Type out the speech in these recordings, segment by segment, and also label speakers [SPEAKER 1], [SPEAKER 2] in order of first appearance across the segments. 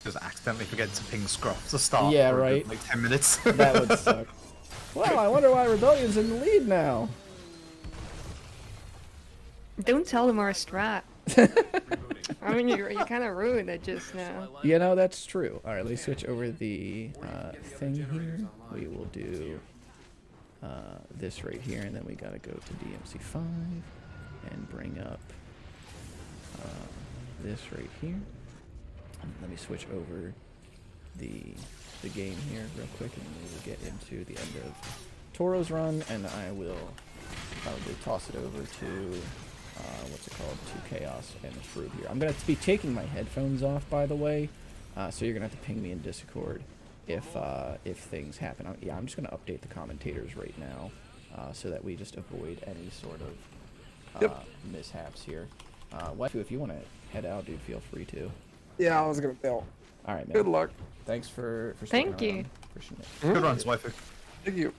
[SPEAKER 1] Just accidentally forget to ping Scruff to start.
[SPEAKER 2] Yeah,
[SPEAKER 1] for
[SPEAKER 2] right.
[SPEAKER 1] Like 10 minutes.
[SPEAKER 2] That would suck. Well, I wonder why Rebellion's in the lead now.
[SPEAKER 3] Don't tell them our strat. I mean, you kind of ruined it just now.
[SPEAKER 2] You know, that's true. All right, let me switch over the thing here. We will do this right here, and then we gotta go to DMC5 and bring up this right here. Let me switch over the game here real quick, and we will get into the end of Toro's run, and I will probably toss it over to what's it called, to Chaos and Fruit here. I'm gonna be taking my headphones off, by the way, so you're gonna have to ping me in Discord if things happen. Yeah, I'm just gonna update the commentators right now, so that we just avoid any sort of mishaps here. Waifu, if you want to head out, dude, feel free to.
[SPEAKER 4] Yeah, I was gonna bail.
[SPEAKER 2] All right, man.
[SPEAKER 4] Good luck.
[SPEAKER 2] Thanks for
[SPEAKER 3] Thank you.
[SPEAKER 2] around. Appreciate it.
[SPEAKER 1] Good runs, Waifu.
[SPEAKER 4] Thank you.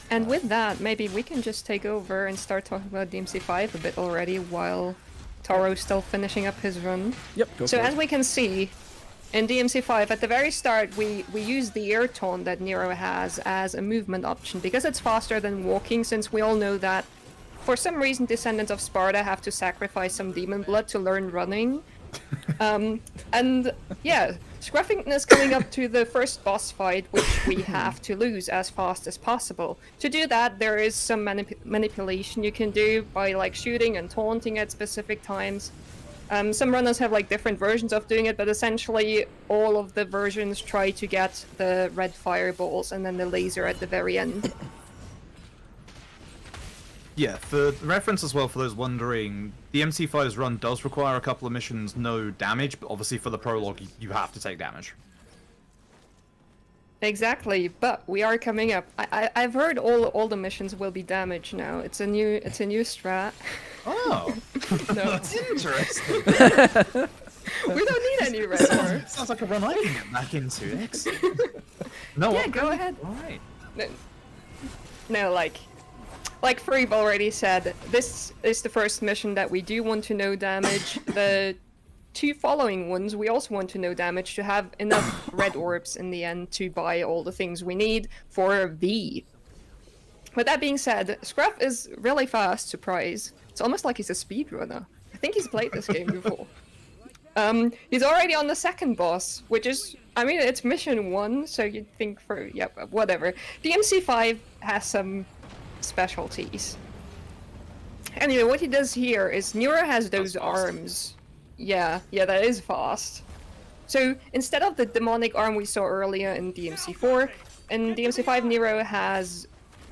[SPEAKER 3] And with that, maybe we can just take over and start talking about DMC5 a bit already while Toro's still finishing up his run.
[SPEAKER 2] Yep, go
[SPEAKER 3] So
[SPEAKER 2] for
[SPEAKER 3] as
[SPEAKER 2] it.
[SPEAKER 3] we can see, in DMC5, at the very start, we use the air taunt that Nero has as a movement option, because it's faster than walking, since we all know that for some reason Descendants of Sparta have to sacrifice some demon blood to learn running. And yeah, Scruffington is coming up to the first boss fight, which we have to lose as fast as possible. To do that, there is some manipulation you can do by like shooting and taunting at specific times. Some runners have like different versions of doing it, but essentially all of the versions try to get the red fireballs and then the laser at the very end.
[SPEAKER 1] Yeah, for reference as well, for those wondering, the MC5's run does require a couple of missions no damage, but obviously for the prologue, you have to take damage.
[SPEAKER 3] Exactly, but we are coming up. I've heard all the missions will be damaged now. It's a new strat.
[SPEAKER 1] Oh,
[SPEAKER 3] No,
[SPEAKER 1] that's interesting.
[SPEAKER 3] we don't need any red ore.
[SPEAKER 1] Sounds like a run I can get back into next. No,
[SPEAKER 3] Yeah, go ahead.
[SPEAKER 1] Alright.
[SPEAKER 3] No, like Freeb already said, this is the first mission that we do want to know damage. The two following ones, we also want to know damage to have enough red orbs in the end to buy all the things we need for V. With that being said, Scruff is really fast, surprise. It's almost like he's a speedrunner. I think he's played this game before. He's already on the second boss, which is, I mean, it's mission 1, so you'd think for, yep, whatever. DMC5 has some specialties. Anyway, what he does here is Nero has those arms. Yeah, that is fast. So instead of the demonic arm we saw earlier in DMC4, in DMC5 Nero has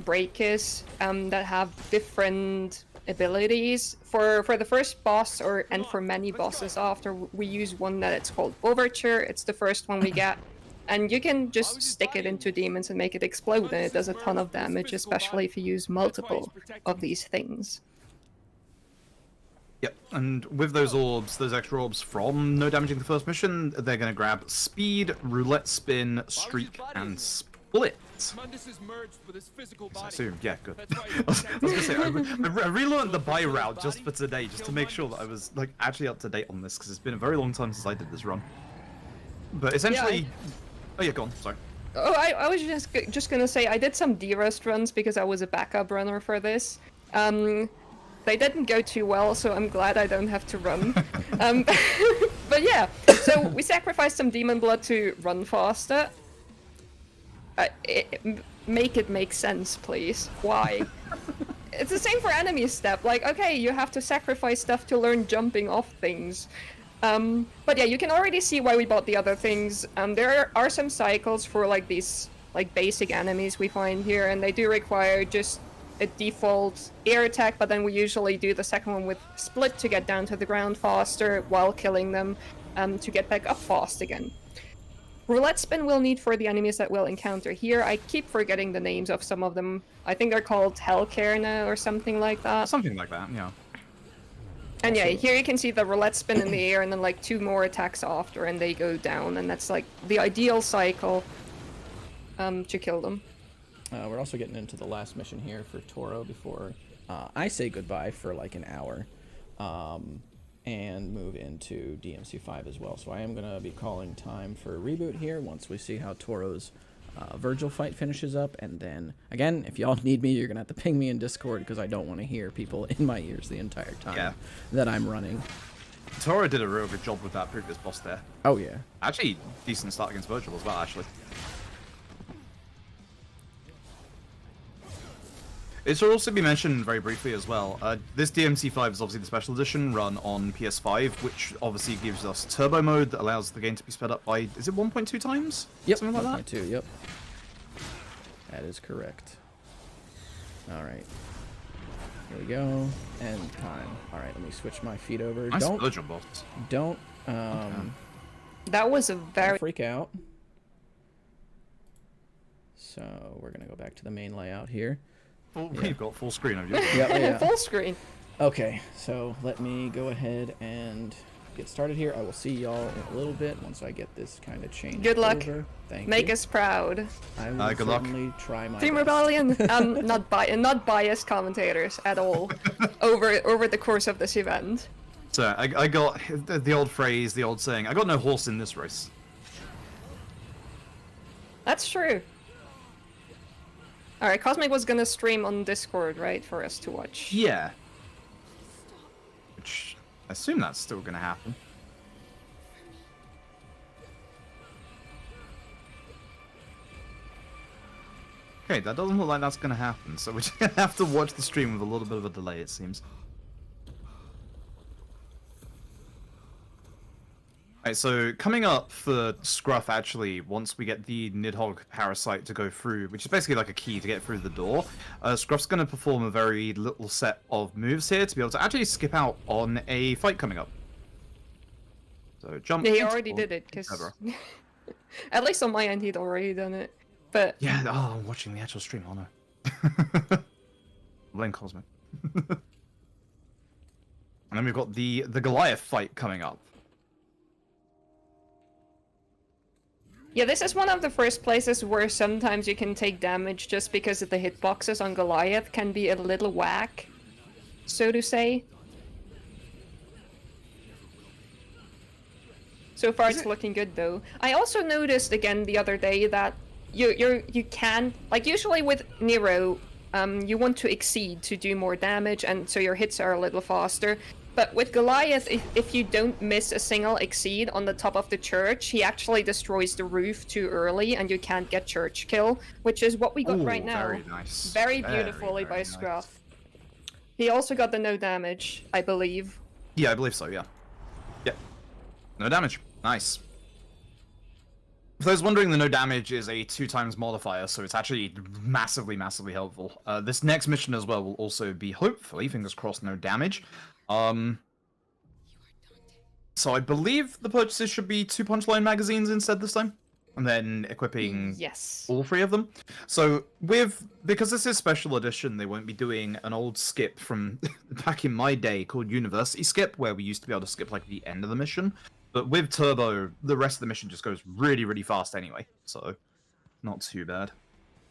[SPEAKER 3] breakers that have different abilities. For the first boss and for many bosses after, we use one that it's called Overture. It's the first one we get. And you can just stick it into demons and make it explode, and it does a ton of damage, especially if you use multiple of these things.
[SPEAKER 1] Yep, and with those orbs, those extra orbs from no damaging the first mission, they're going to grab Speed, Roulette Spin, Streak, and Split. I assume, yeah, good. I was going to say, I relearned the buy route just for today, just to make sure that I was like actually up to date on this, because it's been a very long time since I did this run. But essentially... Oh yeah, go on, sorry.
[SPEAKER 3] Oh, I was just gonna say, I did some D-Rust runs because I was a backup runner for this. They didn't go too well, so I'm glad I don't have to run. But yeah, so we sacrificed some demon blood to run faster. Make it make sense, please. Why? It's the same for enemy step. Like, okay, you have to sacrifice stuff to learn jumping off things. But yeah, you can already see why we bought the other things. There are some cycles for like these like basic enemies we find here, and they do require just a default air attack, but then we usually do the second one with Split to get down to the ground faster while killing them, to get back up fast again. Roulette Spin we'll need for the enemies that we'll encounter here. I keep forgetting the names of some of them. I think they're called Hellcairna or something like that.
[SPEAKER 1] Something like that, yeah.
[SPEAKER 3] And yeah, here you can see the roulette spin in the air and then like 2 more attacks after and they go down, and that's like the ideal cycle to kill them.
[SPEAKER 2] We're also getting into the last mission here for Toro before I say goodbye for like an hour. and move into DMC5 as well. So I am going to be calling time for a reboot here once we see how Toro's Virgil fight finishes up. And then, again, if y'all need me, you're going to have to ping me in Discord because I don't want to hear people in my ears the entire time that I'm running.
[SPEAKER 1] Toro did a real good job with that previous boss there.
[SPEAKER 2] Oh, yeah.
[SPEAKER 1] Actually, decent start against Virgil as well, actually. It should also be mentioned very briefly as well. This DMC5 is obviously the special edition run on PS5, which obviously gives us turbo mode that allows the game to be sped up by, is it 1.2 times?
[SPEAKER 2] Yep,
[SPEAKER 1] something like that?
[SPEAKER 2] 1.2, yep. That is correct. Alright. Here we go. End time. Alright, let me switch my feet over.
[SPEAKER 1] Nice Virgil boss.
[SPEAKER 2] Don't,
[SPEAKER 3] That was a very...
[SPEAKER 2] freak out. So, we're gonna go back to the main layout here.
[SPEAKER 1] You've got full screen of you.
[SPEAKER 2] Yeah.
[SPEAKER 3] full screen.
[SPEAKER 2] Okay, so let me go ahead and get started here. I will see y'all in a little bit once I get this kind of changed.
[SPEAKER 3] Good luck.
[SPEAKER 2] Over. Thank
[SPEAKER 3] Make
[SPEAKER 2] you.
[SPEAKER 3] us proud.
[SPEAKER 2] I will
[SPEAKER 1] good luck.
[SPEAKER 2] certainly try my
[SPEAKER 3] Team
[SPEAKER 2] best.
[SPEAKER 3] Rebellion. Not biased commentators at all. over the course of this event.
[SPEAKER 1] So I got the old phrase, the old saying, I got no horse in this race.
[SPEAKER 3] That's true. Alright, Cosmic was gonna stream on Discord, right, for us to watch.
[SPEAKER 1] Yeah. Which, I assume that's still gonna happen. Okay, that doesn't look like that's gonna happen, so we're just gonna have to watch the stream with a little bit of a delay, it seems. Alright, so coming up for Scruff, actually, once we get the Nidhogg parasite to go through, which is basically like a key to get through the door, Scruff's going to perform a very little set of moves here to be able to actually skip out on a fight coming up. So jump.
[SPEAKER 3] Yeah, he already did it, because... At least on my end, he'd already done it. But...
[SPEAKER 1] Yeah, oh, I'm watching the actual stream, oh no. Blame Cosmic. And then we've got the Goliath fight coming up.
[SPEAKER 3] Yeah, this is one of the first places where sometimes you can take damage just because of the hitboxes on Goliath can be a little whack, so to say. So far it's looking good though. I also noticed again the other day that you can, like usually with Nero, you want to exceed to do more damage and so your hits are a little faster. But with Goliath, if you don't miss a single exceed on the top of the church, he actually destroys the roof too early and you can't get church kill, which is what we got right now.
[SPEAKER 1] Very nice.
[SPEAKER 3] Very beautifully by Scruff. He also got the no damage, I believe.
[SPEAKER 1] Yeah, I believe so, yeah. Yep. No damage. Nice. For those wondering, the no damage is a 2x modifier, so it's actually massively, massively helpful. This next mission as well will also be, hopefully, fingers crossed, no damage. So I believe the purchases should be 2 punchline magazines instead this time, and then equipping all 3 of them. So because this is special edition, they won't be doing an old skip from back in my day called University Skip, where we used to be able to skip like the end of the mission. But with Turbo, the rest of the mission just goes really, really fast anyway, so not too bad.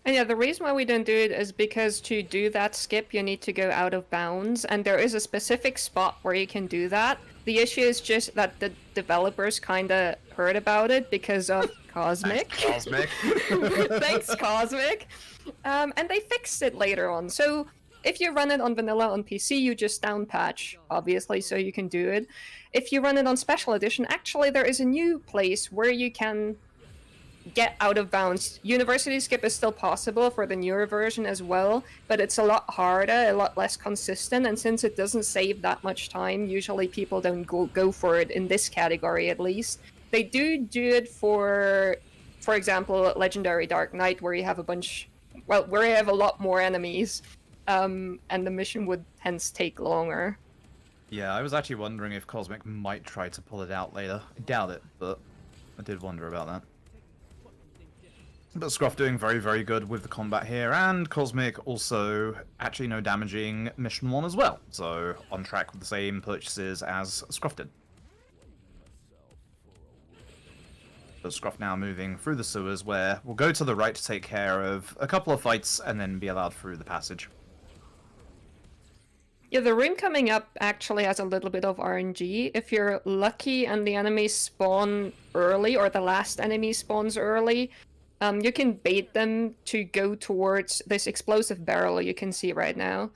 [SPEAKER 3] And yeah, the reason why we don't do it is because to do that skip, you need to go out of bounds, and there is a specific spot where you can do that. The issue is just that the developers kinda heard about it because of Cosmic.
[SPEAKER 1] Thanks, Cosmic.
[SPEAKER 3] Thanks, Cosmic. And they fixed it later on. So if you run it on vanilla on PC, you just down patch, obviously, so you can do it. If you run it on special edition, actually there is a new place where you can get out of bounds. University skip is still possible for the newer version as well, but it's a lot harder, a lot less consistent, and since it doesn't save that much time, usually people don't go for it in this category at least. They do it for example, Legendary Dark Knight, where you have where you have a lot more enemies, and the mission would hence take longer.
[SPEAKER 1] Yeah, I was actually wondering if Cosmic might try to pull it out later. I doubt it, but I did wonder about that. But Scruff doing very, very good with the combat here, and Cosmic also actually no damaging Mission 1 as well, so on track with the same purchases as Scruff did. So Scruff now moving through the sewers, where we'll go to the right to take care of a couple of fights and then be allowed through the passage.
[SPEAKER 3] Yeah, the room coming up actually has a little bit of RNG. If you're lucky and the enemies spawn early, or the last enemy spawns early, you can bait them to go towards this explosive barrel you can see right now.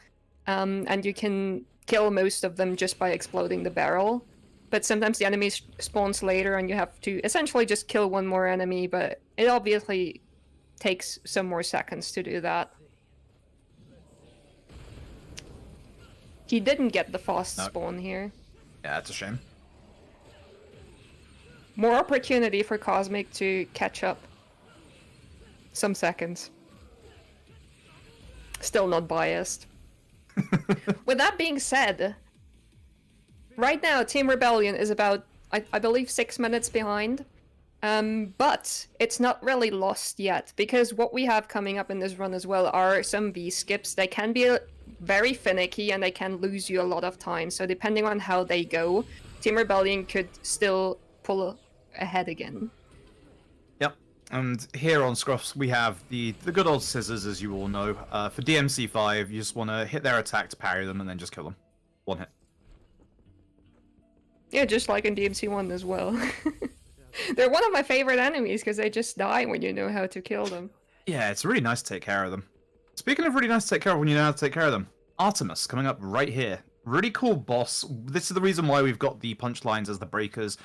[SPEAKER 3] And you can kill most of them just by exploding the barrel. But sometimes the enemy spawns later and you have to essentially just kill one more enemy, but it obviously takes some more seconds to do that. He didn't get the fast spawn here.
[SPEAKER 1] Yeah, it's a shame.
[SPEAKER 3] More opportunity for Cosmic to catch up. Some seconds. Still not biased. With that being said, right now Team Rebellion is about, I believe, 6 minutes behind. But it's not really lost yet, because what we have coming up in this run as well are some V-skips. They can be very finicky and they can lose you a lot of time, so depending on how they go, Team Rebellion could still pull ahead again.
[SPEAKER 1] Yep, and here on Scruffs we have the good old scissors, as you all know. For DMC5, you just want to hit their attack to parry them and then just kill them. One hit.
[SPEAKER 3] Yeah, just like in DMC1 as well. They're one of my favorite enemies because they just die when you know how to kill them.
[SPEAKER 1] Yeah, it's really nice to take care of them. Speaking of really nice to take care of when you know how to take care of them, Artemis coming up right here. Really cool boss. This is the reason why we've got the punchlines as the breakers.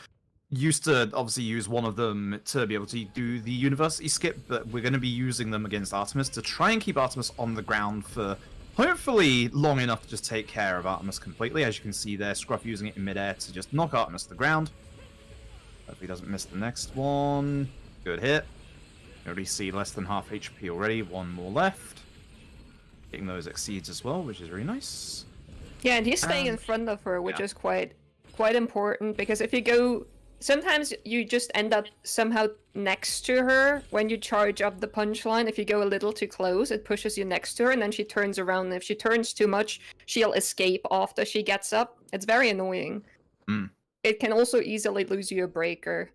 [SPEAKER 1] Used to obviously use one of them to be able to do the university skip, but we're going to be using them against Artemis to try and keep Artemis on the ground for hopefully long enough to just take care of Artemis completely. As you can see there, Scruff using it in midair to just knock Artemis to the ground. Hope he doesn't miss the next one. Good hit. You already see less than half HP already. One more left. Getting those exceeds as well, which is really nice.
[SPEAKER 3] Yeah, and he's staying in front of her, which is quite important, because if you go... Sometimes you just end up somehow next to her when you charge up the punchline. If you go a little too close, it pushes you next to her, and then she turns around, and if she turns too much, she'll escape after she gets up. It's very annoying. It can also easily lose you a breaker,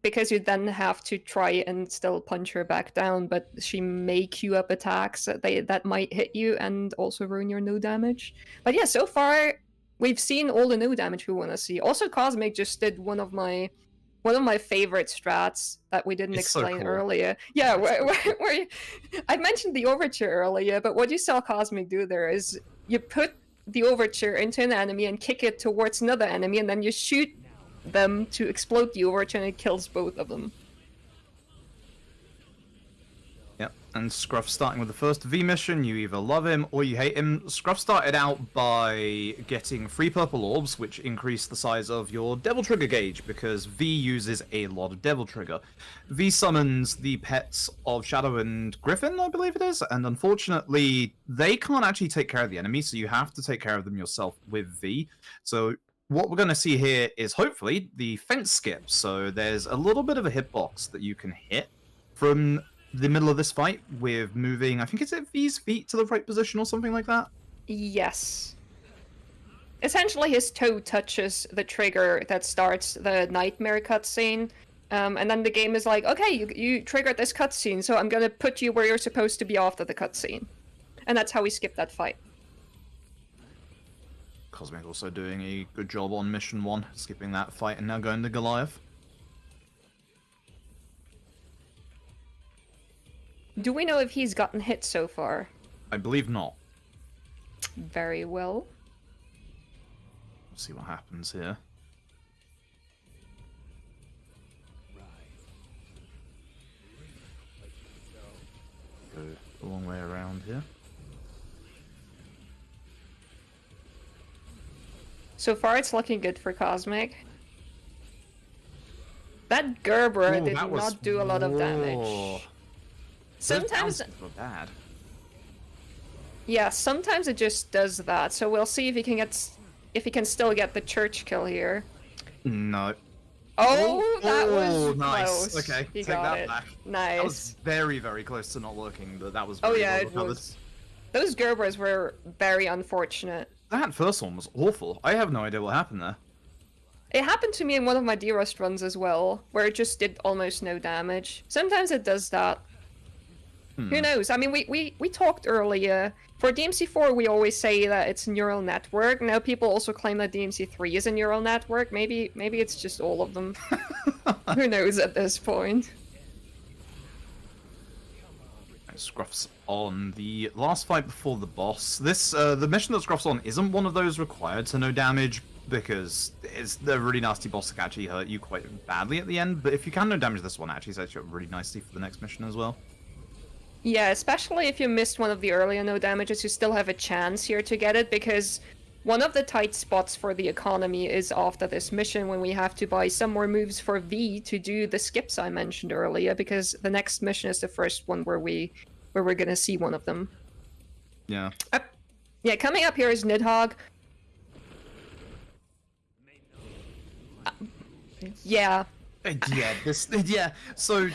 [SPEAKER 3] because you then have to try and still punch her back down, but she may queue up attacks that might hit you and also ruin your no damage. But yeah, so far we've seen all the no damage we want to see. Also, Cosmic just did one of my favorite strats that we didn't explain earlier. Yeah, where I mentioned the overture earlier, but what you saw Cosmic do there is you put the overture into an enemy and kick it towards another enemy, and then you shoot them to explode the overture, and it kills both of them.
[SPEAKER 1] Yep, and Scruff starting with the first V mission. You either love him or you hate him. Scruff started out by getting 3 purple orbs, which increase the size of your Devil Trigger gauge, because V uses a lot of Devil Trigger. V summons the pets of Shadow and Griffin, I believe it is, and unfortunately, they can't actually take care of the enemy, so you have to take care of them yourself with V. So what we're going to see here is hopefully the fence skip. So there's a little bit of a hitbox that you can hit from the middle of this fight with moving, I think it's at V's feet to the right position or something like that?
[SPEAKER 3] Yes. Essentially, his toe touches the trigger that starts the nightmare cutscene. And then the game is like, okay, you triggered this cutscene, so I'm going to put you where you're supposed to be after the cutscene. And that's how we skip that fight.
[SPEAKER 1] Cosmic also doing a good job on mission 1, skipping that fight and now going to Goliath.
[SPEAKER 3] Do we know if he's gotten hit so far?
[SPEAKER 1] I believe not.
[SPEAKER 3] Very well.
[SPEAKER 1] We'll see what happens here. Go a long way around here.
[SPEAKER 3] So far, it's looking good for Cosmic. That Gerber did not do a lot of damage. Sometimes...
[SPEAKER 1] bad.
[SPEAKER 3] Yeah, sometimes it just does that. So we'll see if he can still get the church kill here.
[SPEAKER 1] No.
[SPEAKER 3] Oh, that was
[SPEAKER 1] nice.
[SPEAKER 3] close.
[SPEAKER 1] Okay,
[SPEAKER 3] he
[SPEAKER 1] take
[SPEAKER 3] got
[SPEAKER 1] that
[SPEAKER 3] it.
[SPEAKER 1] back.
[SPEAKER 3] Nice.
[SPEAKER 1] That was very, very close to not working, but that was
[SPEAKER 3] Oh
[SPEAKER 1] very
[SPEAKER 3] yeah,
[SPEAKER 1] well
[SPEAKER 3] it
[SPEAKER 1] recovered.
[SPEAKER 3] was. Those Gerbers were very unfortunate.
[SPEAKER 1] That first one was awful. I have no idea what happened there.
[SPEAKER 3] It happened to me in one of my D-Rust runs as well, where it just did almost no damage. Sometimes it does that. Who knows? I mean, we talked earlier. For DMC4, we always say that it's a neural network. Now people also claim that DMC3 is a neural network. Maybe it's just all of them. Who knows at this point?
[SPEAKER 1] Scruff's on the last fight before the boss. This the mission that Scruff's on isn't one of those required to no damage, because it's the really nasty boss that can actually hurt you quite badly at the end. But if you can no damage this one, actually sets you up really nicely for the next mission as well.
[SPEAKER 3] Yeah, especially if you missed one of the earlier no damages, you still have a chance here to get it, because one of the tight spots for the economy is after this mission when we have to buy some more moves for V to do the skips I mentioned earlier, because the next mission is the first one where we're gonna see one of them.
[SPEAKER 1] Yeah.
[SPEAKER 3] Yeah, coming up here is Nidhogg. Yeah.
[SPEAKER 1] Yeah. So,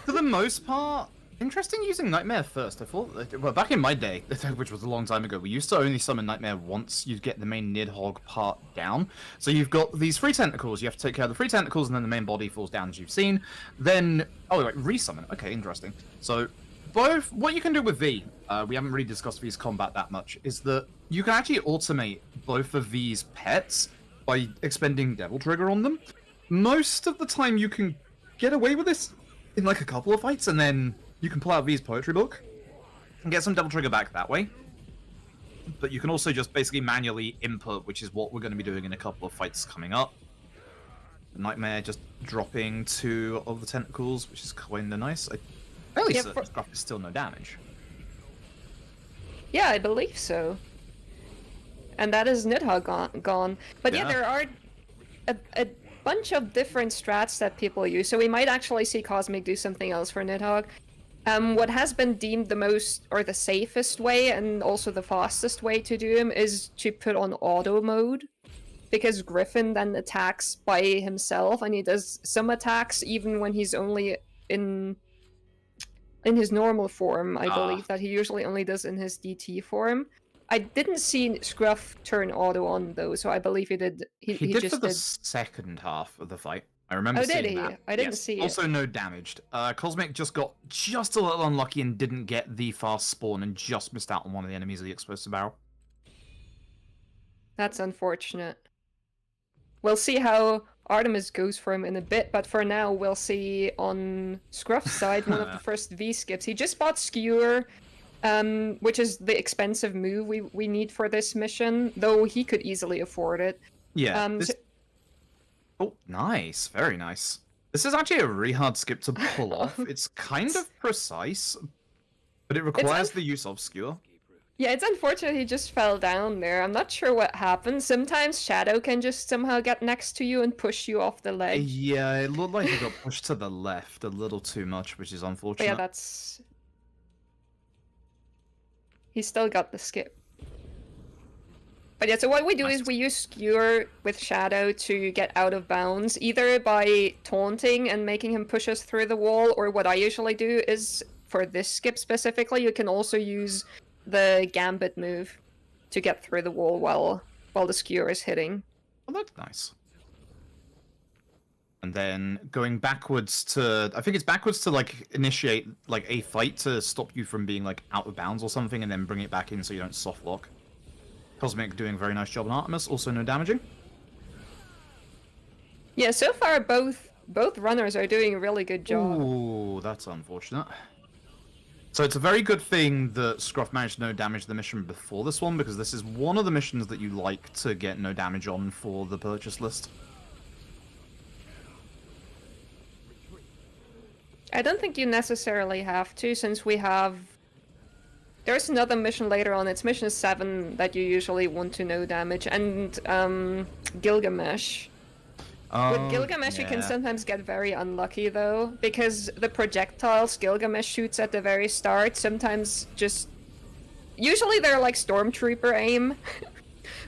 [SPEAKER 1] for the most part, interesting using Nightmare first. I thought, well, back in my day, which was a long time ago, we used to only summon Nightmare once you get the main Nidhogg part down. So you've got these 3 tentacles, you have to take care of the 3 tentacles, and then the main body falls down, as you've seen. Then, oh, wait, resummon. Okay, interesting. So, both, what you can do with V, we haven't really discussed V's combat that much, is that you can actually automate both of V's pets by expending Devil Trigger on them. Most of the time you can get away with this in like a couple of fights, and then you can pull out V's poetry book and get some Devil Trigger back that way. But you can also just basically manually input, which is what we're going to be doing in a couple of fights coming up. The Nightmare just dropping 2 of the tentacles, which is kind of nice. I'm fairly certain Scruff is still no damage.
[SPEAKER 3] Yeah, I believe so. And that is Nidhogg gone. But yeah, there are a bunch of different strats that people use, so we might actually see Cosmic do something else for Nidhogg. What has been deemed the most, or the safest way, and also the fastest way to do him, is to put on auto mode. Because Griffin then attacks by himself, and he does some attacks even when he's only in his normal form. I believe that he usually only does in his DT form. I didn't see Scruff turn auto on though, so I believe he did. He
[SPEAKER 1] did
[SPEAKER 3] just
[SPEAKER 1] for the
[SPEAKER 3] did.
[SPEAKER 1] second half of the fight. I remember
[SPEAKER 3] Oh, did
[SPEAKER 1] seeing
[SPEAKER 3] he?
[SPEAKER 1] that.
[SPEAKER 3] I didn't see it.
[SPEAKER 1] Also no damaged. Cosmic just got just a little unlucky and didn't get the fast spawn and just missed out on one of the enemies of the explosive barrel.
[SPEAKER 3] That's unfortunate. We'll see how Artemis goes for him in a bit, but for now we'll see on Scruff's side one of the first V skips. He just bought Skewer, which is the expensive move we need for this mission, though he could easily afford it.
[SPEAKER 1] Yeah. Oh, nice. Very nice. This is actually a really hard skip to pull off. It's kind of precise, but it requires the use of Skewer.
[SPEAKER 3] Yeah, it's unfortunate he just fell down there. I'm not sure what happened. Sometimes Shadow can just somehow get next to you and push you off the ledge.
[SPEAKER 1] Yeah, it looked like he got pushed to the left a little too much, which is unfortunate.
[SPEAKER 3] But yeah, that's... He still got the skip. But yeah, so what we do is we use Skewer with Shadow to get out of bounds, either by taunting and making him push us through the wall, or what I usually do is, for this skip specifically, you can also use the Gambit move to get through the wall while the Skewer is hitting.
[SPEAKER 1] Oh, that's nice. And then going backwards to... I think it's backwards to, like, initiate, like, a fight to stop you from being, like, out of bounds or something, and then bring it back in so you don't soft lock. Cosmic doing a very nice job on Artemis, also no damaging.
[SPEAKER 3] Yeah, so far both runners are doing a really good job.
[SPEAKER 1] Ooh, that's unfortunate. So it's a very good thing that Scruff managed to no damage the mission before this one, because this is one of the missions that you like to get no damage on for the purchase list.
[SPEAKER 3] I don't think you necessarily have to, since we have... There's another mission later on, it's mission 7 that you usually want to no damage, and Gilgamesh. With Gilgamesh, you can sometimes get very unlucky, though, because the projectiles Gilgamesh shoots at the very start sometimes just... Usually they're like Stormtrooper aim,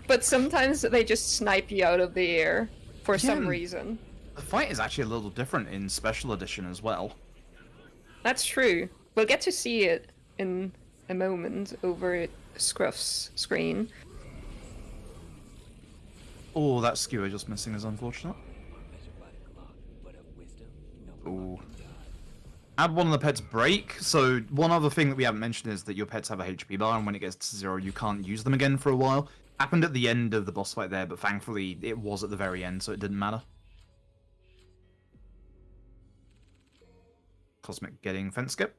[SPEAKER 3] but sometimes they just snipe you out of the air for some reason.
[SPEAKER 1] The fight is actually a little different in Special Edition as well.
[SPEAKER 3] That's true. We'll get to see it in a moment over Scruff's screen.
[SPEAKER 1] Oh, that Skewer just missing is unfortunate. Ooh. add one of the pets break. So one other thing that we haven't mentioned is that your pets have a HP bar, and when it gets to 0, you can't use them again for a while. Happened at the end of the boss fight there, but thankfully it was at the very end, so it didn't matter. Cosmic getting fence skip.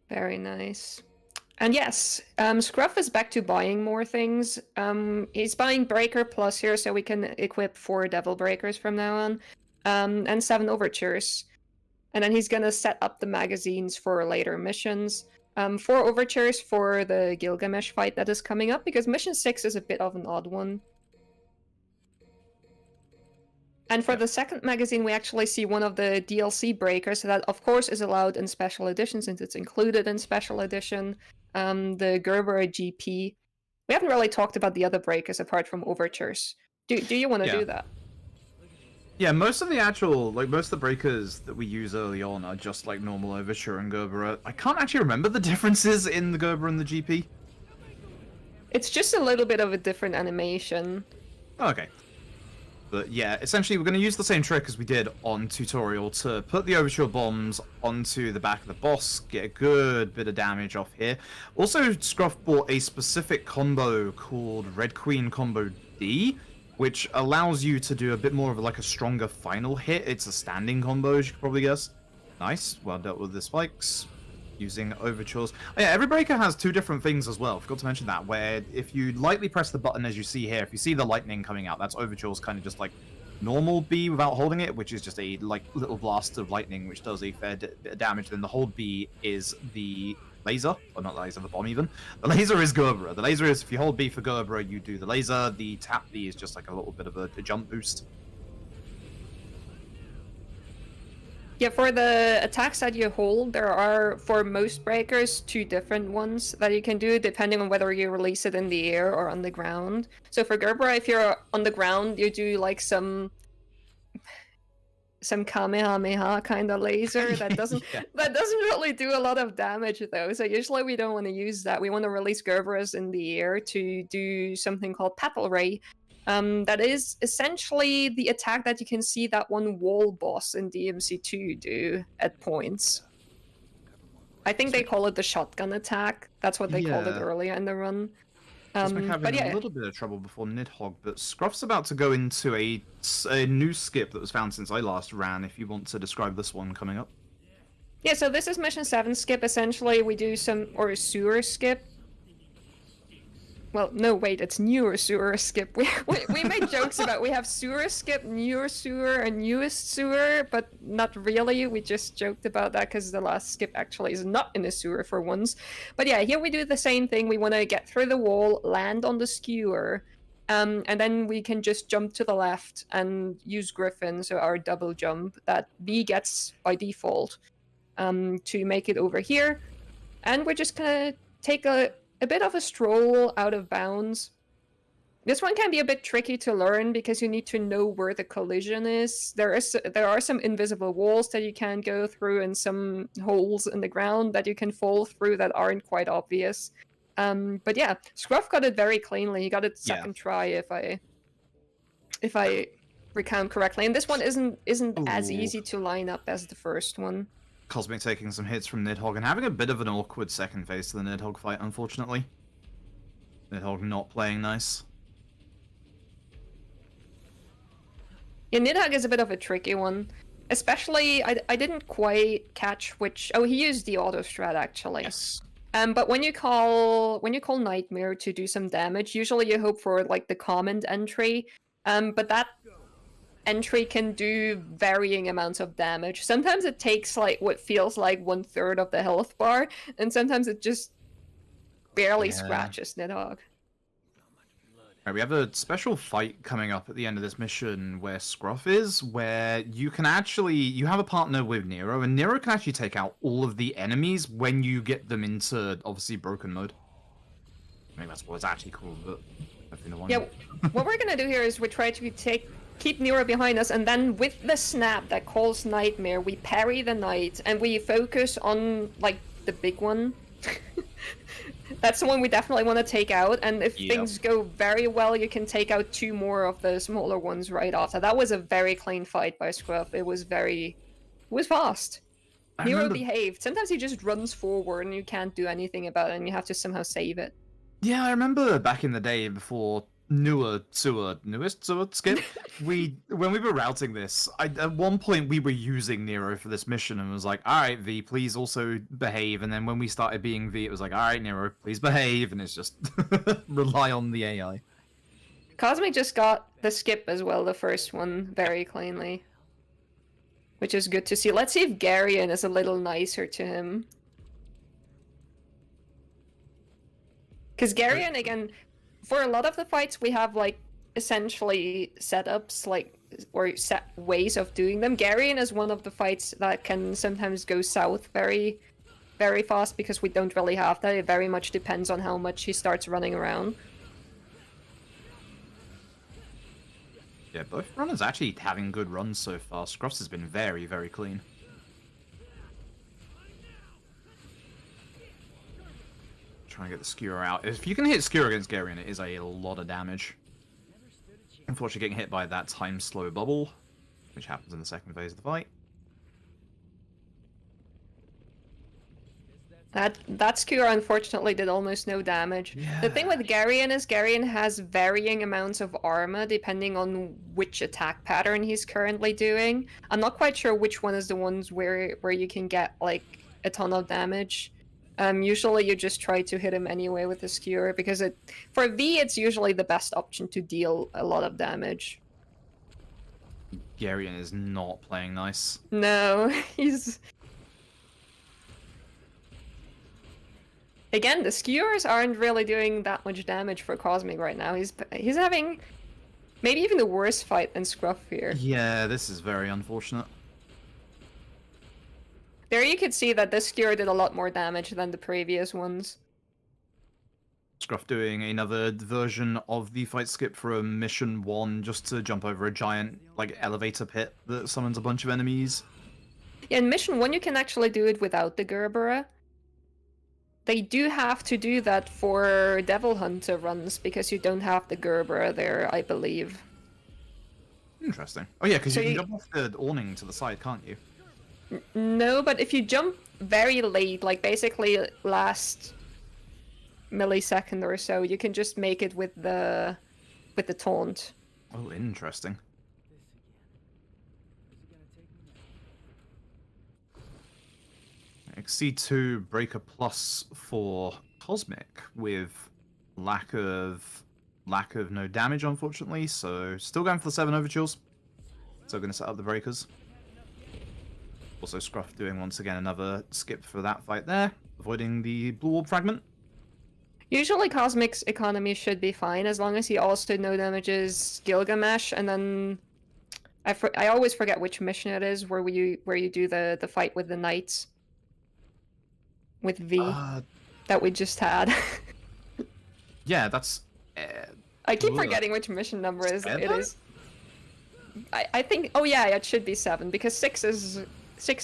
[SPEAKER 3] Very nice. And yes, Scruff is back to buying more things. He's buying Breaker Plus here, so we can equip 4 Devil Breakers from now on, and 7 Overtures. And then he's gonna set up the magazines for later missions. 4 Overtures for the Gilgamesh fight that is coming up, because Mission 6 is a bit of an odd one. And for the second magazine, we actually see one of the DLC breakers that, of course, is allowed in Special Edition, since it's included in Special Edition. The Gerber GP. We haven't really talked about the other breakers apart from Overtures. Do you want to do that?
[SPEAKER 1] Yeah, most of the breakers that we use early on are just like normal Overture and Gerber. I can't actually remember the differences in the Gerber and the GP.
[SPEAKER 3] It's just a little bit of a different animation.
[SPEAKER 1] Okay. But yeah, essentially we're going to use the same trick as we did on tutorial to put the Overture bombs onto the back of the boss, get a good bit of damage off here. Also, Scruff bought a specific combo called Red Queen Combo D, which allows you to do a bit more of like a stronger final hit. It's a standing combo, as you can probably guess. Nice, well dealt with the spikes. Using Overtures. Oh, yeah, every breaker has 2 different things as well. Forgot to mention that, where if you lightly press the button as you see here, if you see the lightning coming out, that's Overtures kind of just like normal B without holding it, which is just a like little blast of lightning which does a fair bit of damage. Then the hold B is the laser, or not laser, the bomb even. The laser is Gerber. The laser is, if you hold B for Gerber, you do the laser. The tap B is just like a little bit of a jump boost.
[SPEAKER 3] Yeah, for the attacks that you hold, there are, for most breakers, 2 different ones that you can do, depending on whether you release it in the air or on the ground. So for Gerber, if you're on the ground, you do like some Kamehameha kind of laser that doesn't really do a lot of damage though. So usually we don't want to use that. We want to release Gerberas in the air to do something called Petal Ray. That is essentially the attack that you can see that one wall boss in DMC2 do at points. I think they call it the shotgun attack. That's what they called it earlier in the run.
[SPEAKER 1] Having a little bit of trouble before Nidhogg, but Scruff's about to go into a new skip that was found since I last ran, if you want to describe this one coming up.
[SPEAKER 3] Yeah, so this is Mission 7 skip. Essentially, we do or a sewer skip. Well, no, wait, it's newer sewer skip. We made jokes about we have sewer skip, newer sewer, and newest sewer, but not really. We just joked about that because the last skip actually is not in a sewer for once. But yeah, here we do the same thing. We want to get through the wall, land on the skewer, and then we can just jump to the left and use Griffin, so our double jump that B gets by default, to make it over here. And we're just gonna take a bit of a stroll out of bounds. This one can be a bit tricky to learn because you need to know where the collision is. There are some invisible walls that you can go through and some holes in the ground that you can fall through that aren't quite obvious. But yeah, Scruff got it very cleanly. He got it second try if I recount correctly. And this one isn't as easy to line up as the first one.
[SPEAKER 1] Cosmic taking some hits from Nidhogg and having a bit of an awkward second phase to the Nidhogg fight, unfortunately. Nidhogg not playing nice.
[SPEAKER 3] Yeah, Nidhogg is a bit of a tricky one. Especially, I didn't quite catch which... Oh, he used the auto strat, actually.
[SPEAKER 1] Yes.
[SPEAKER 3] But when you call Nightmare to do some damage, usually you hope for, like, the command entry. But that entry can do varying amounts of damage. Sometimes it takes like what feels like 1/3 of the health bar, and sometimes it just barely scratches Nidhogg.
[SPEAKER 1] Right, we have a special fight coming up at the end of this mission where Scruff is, where you can actually, you have a partner with Nero, and Nero can actually take out all of the enemies when you get them into, obviously, broken mode. I think that's what's actually cool, but...
[SPEAKER 3] Yeah, what we're gonna do here is we try to keep Nero behind us, and then with the snap that calls Nightmare, we parry the Knight, and we focus on, like, the big one. That's the one we definitely want to take out, and if
[SPEAKER 1] Yep.
[SPEAKER 3] things go very well, you can take out 2 more of the smaller ones right after. That was a very clean fight by Scruff. It was fast.
[SPEAKER 1] I
[SPEAKER 3] Nero
[SPEAKER 1] remember...
[SPEAKER 3] behaved. Sometimes he just runs forward and you can't do anything about it, and you have to somehow save it.
[SPEAKER 1] Yeah, I remember back in the day before newest sewer skip, when we were routing this, at one point we were using Nero for this mission and was like, alright V, please also behave, and then when we started being V, it was like, alright Nero, please behave, and it's just rely on the AI.
[SPEAKER 3] Cosmic just got the skip as well, the first one, very cleanly. Which is good to see. Let's see if Garion is a little nicer to him. Because Garion, again, for a lot of the fights, we have, like, essentially setups, like, or set ways of doing them. Garion is one of the fights that can sometimes go south very, very fast because we don't really have that. It very much depends on how much he starts running around.
[SPEAKER 1] Yeah, both runners actually having good runs so far. Scruffs has been very, very clean. Trying to get the skewer out. If you can hit skewer against Garion, it is a lot of damage. Unfortunately, getting hit by that time slow bubble, which happens in the second phase of the fight.
[SPEAKER 3] That skewer unfortunately did almost no damage.
[SPEAKER 1] Yeah.
[SPEAKER 3] The thing with Garion is Garion has varying amounts of armor depending on which attack pattern he's currently doing. I'm not quite sure which one is the ones where you can get like a ton of damage. Usually you just try to hit him anyway with the skewer because for V it's usually the best option to deal a lot of damage.
[SPEAKER 1] Garion is not playing nice.
[SPEAKER 3] No, he's... Again, the skewers aren't really doing that much damage for Cosmic right now. He's having maybe even a worse fight than Scruff here.
[SPEAKER 1] Yeah, this is very unfortunate.
[SPEAKER 3] There you could see that this skewer did a lot more damage than the previous ones.
[SPEAKER 1] Scruff doing another version of the fight skip from Mission 1 just to jump over a giant like elevator pit that summons a bunch of enemies.
[SPEAKER 3] Yeah, in Mission 1 you can actually do it without the Gerbera. They do have to do that for Devil Hunter runs because you don't have the Gerbera there, I believe.
[SPEAKER 1] Interesting. Oh yeah, because
[SPEAKER 3] So
[SPEAKER 1] you can
[SPEAKER 3] you-
[SPEAKER 1] jump off the awning to the side, can't you?
[SPEAKER 3] No, but if you jump very late, like basically last millisecond or so, you can just make it with the taunt.
[SPEAKER 1] Oh, interesting. XC2 Breaker Plus for Cosmic with lack of no damage, unfortunately. So still going for the 7 overchills. Still going to set up the breakers. Also Scruff doing once again another skip for that fight there, avoiding the blue orb fragment.
[SPEAKER 3] Usually Cosmic's economy should be fine as long as he also no damages Gilgamesh, and then I always forget which mission it is where you do the fight with the knights with V that we just had.
[SPEAKER 1] Yeah, that's.
[SPEAKER 3] I keep
[SPEAKER 1] Ugh.
[SPEAKER 3] forgetting which mission number it
[SPEAKER 1] Seven?
[SPEAKER 3] is. I think yeah, it should be 7 because 6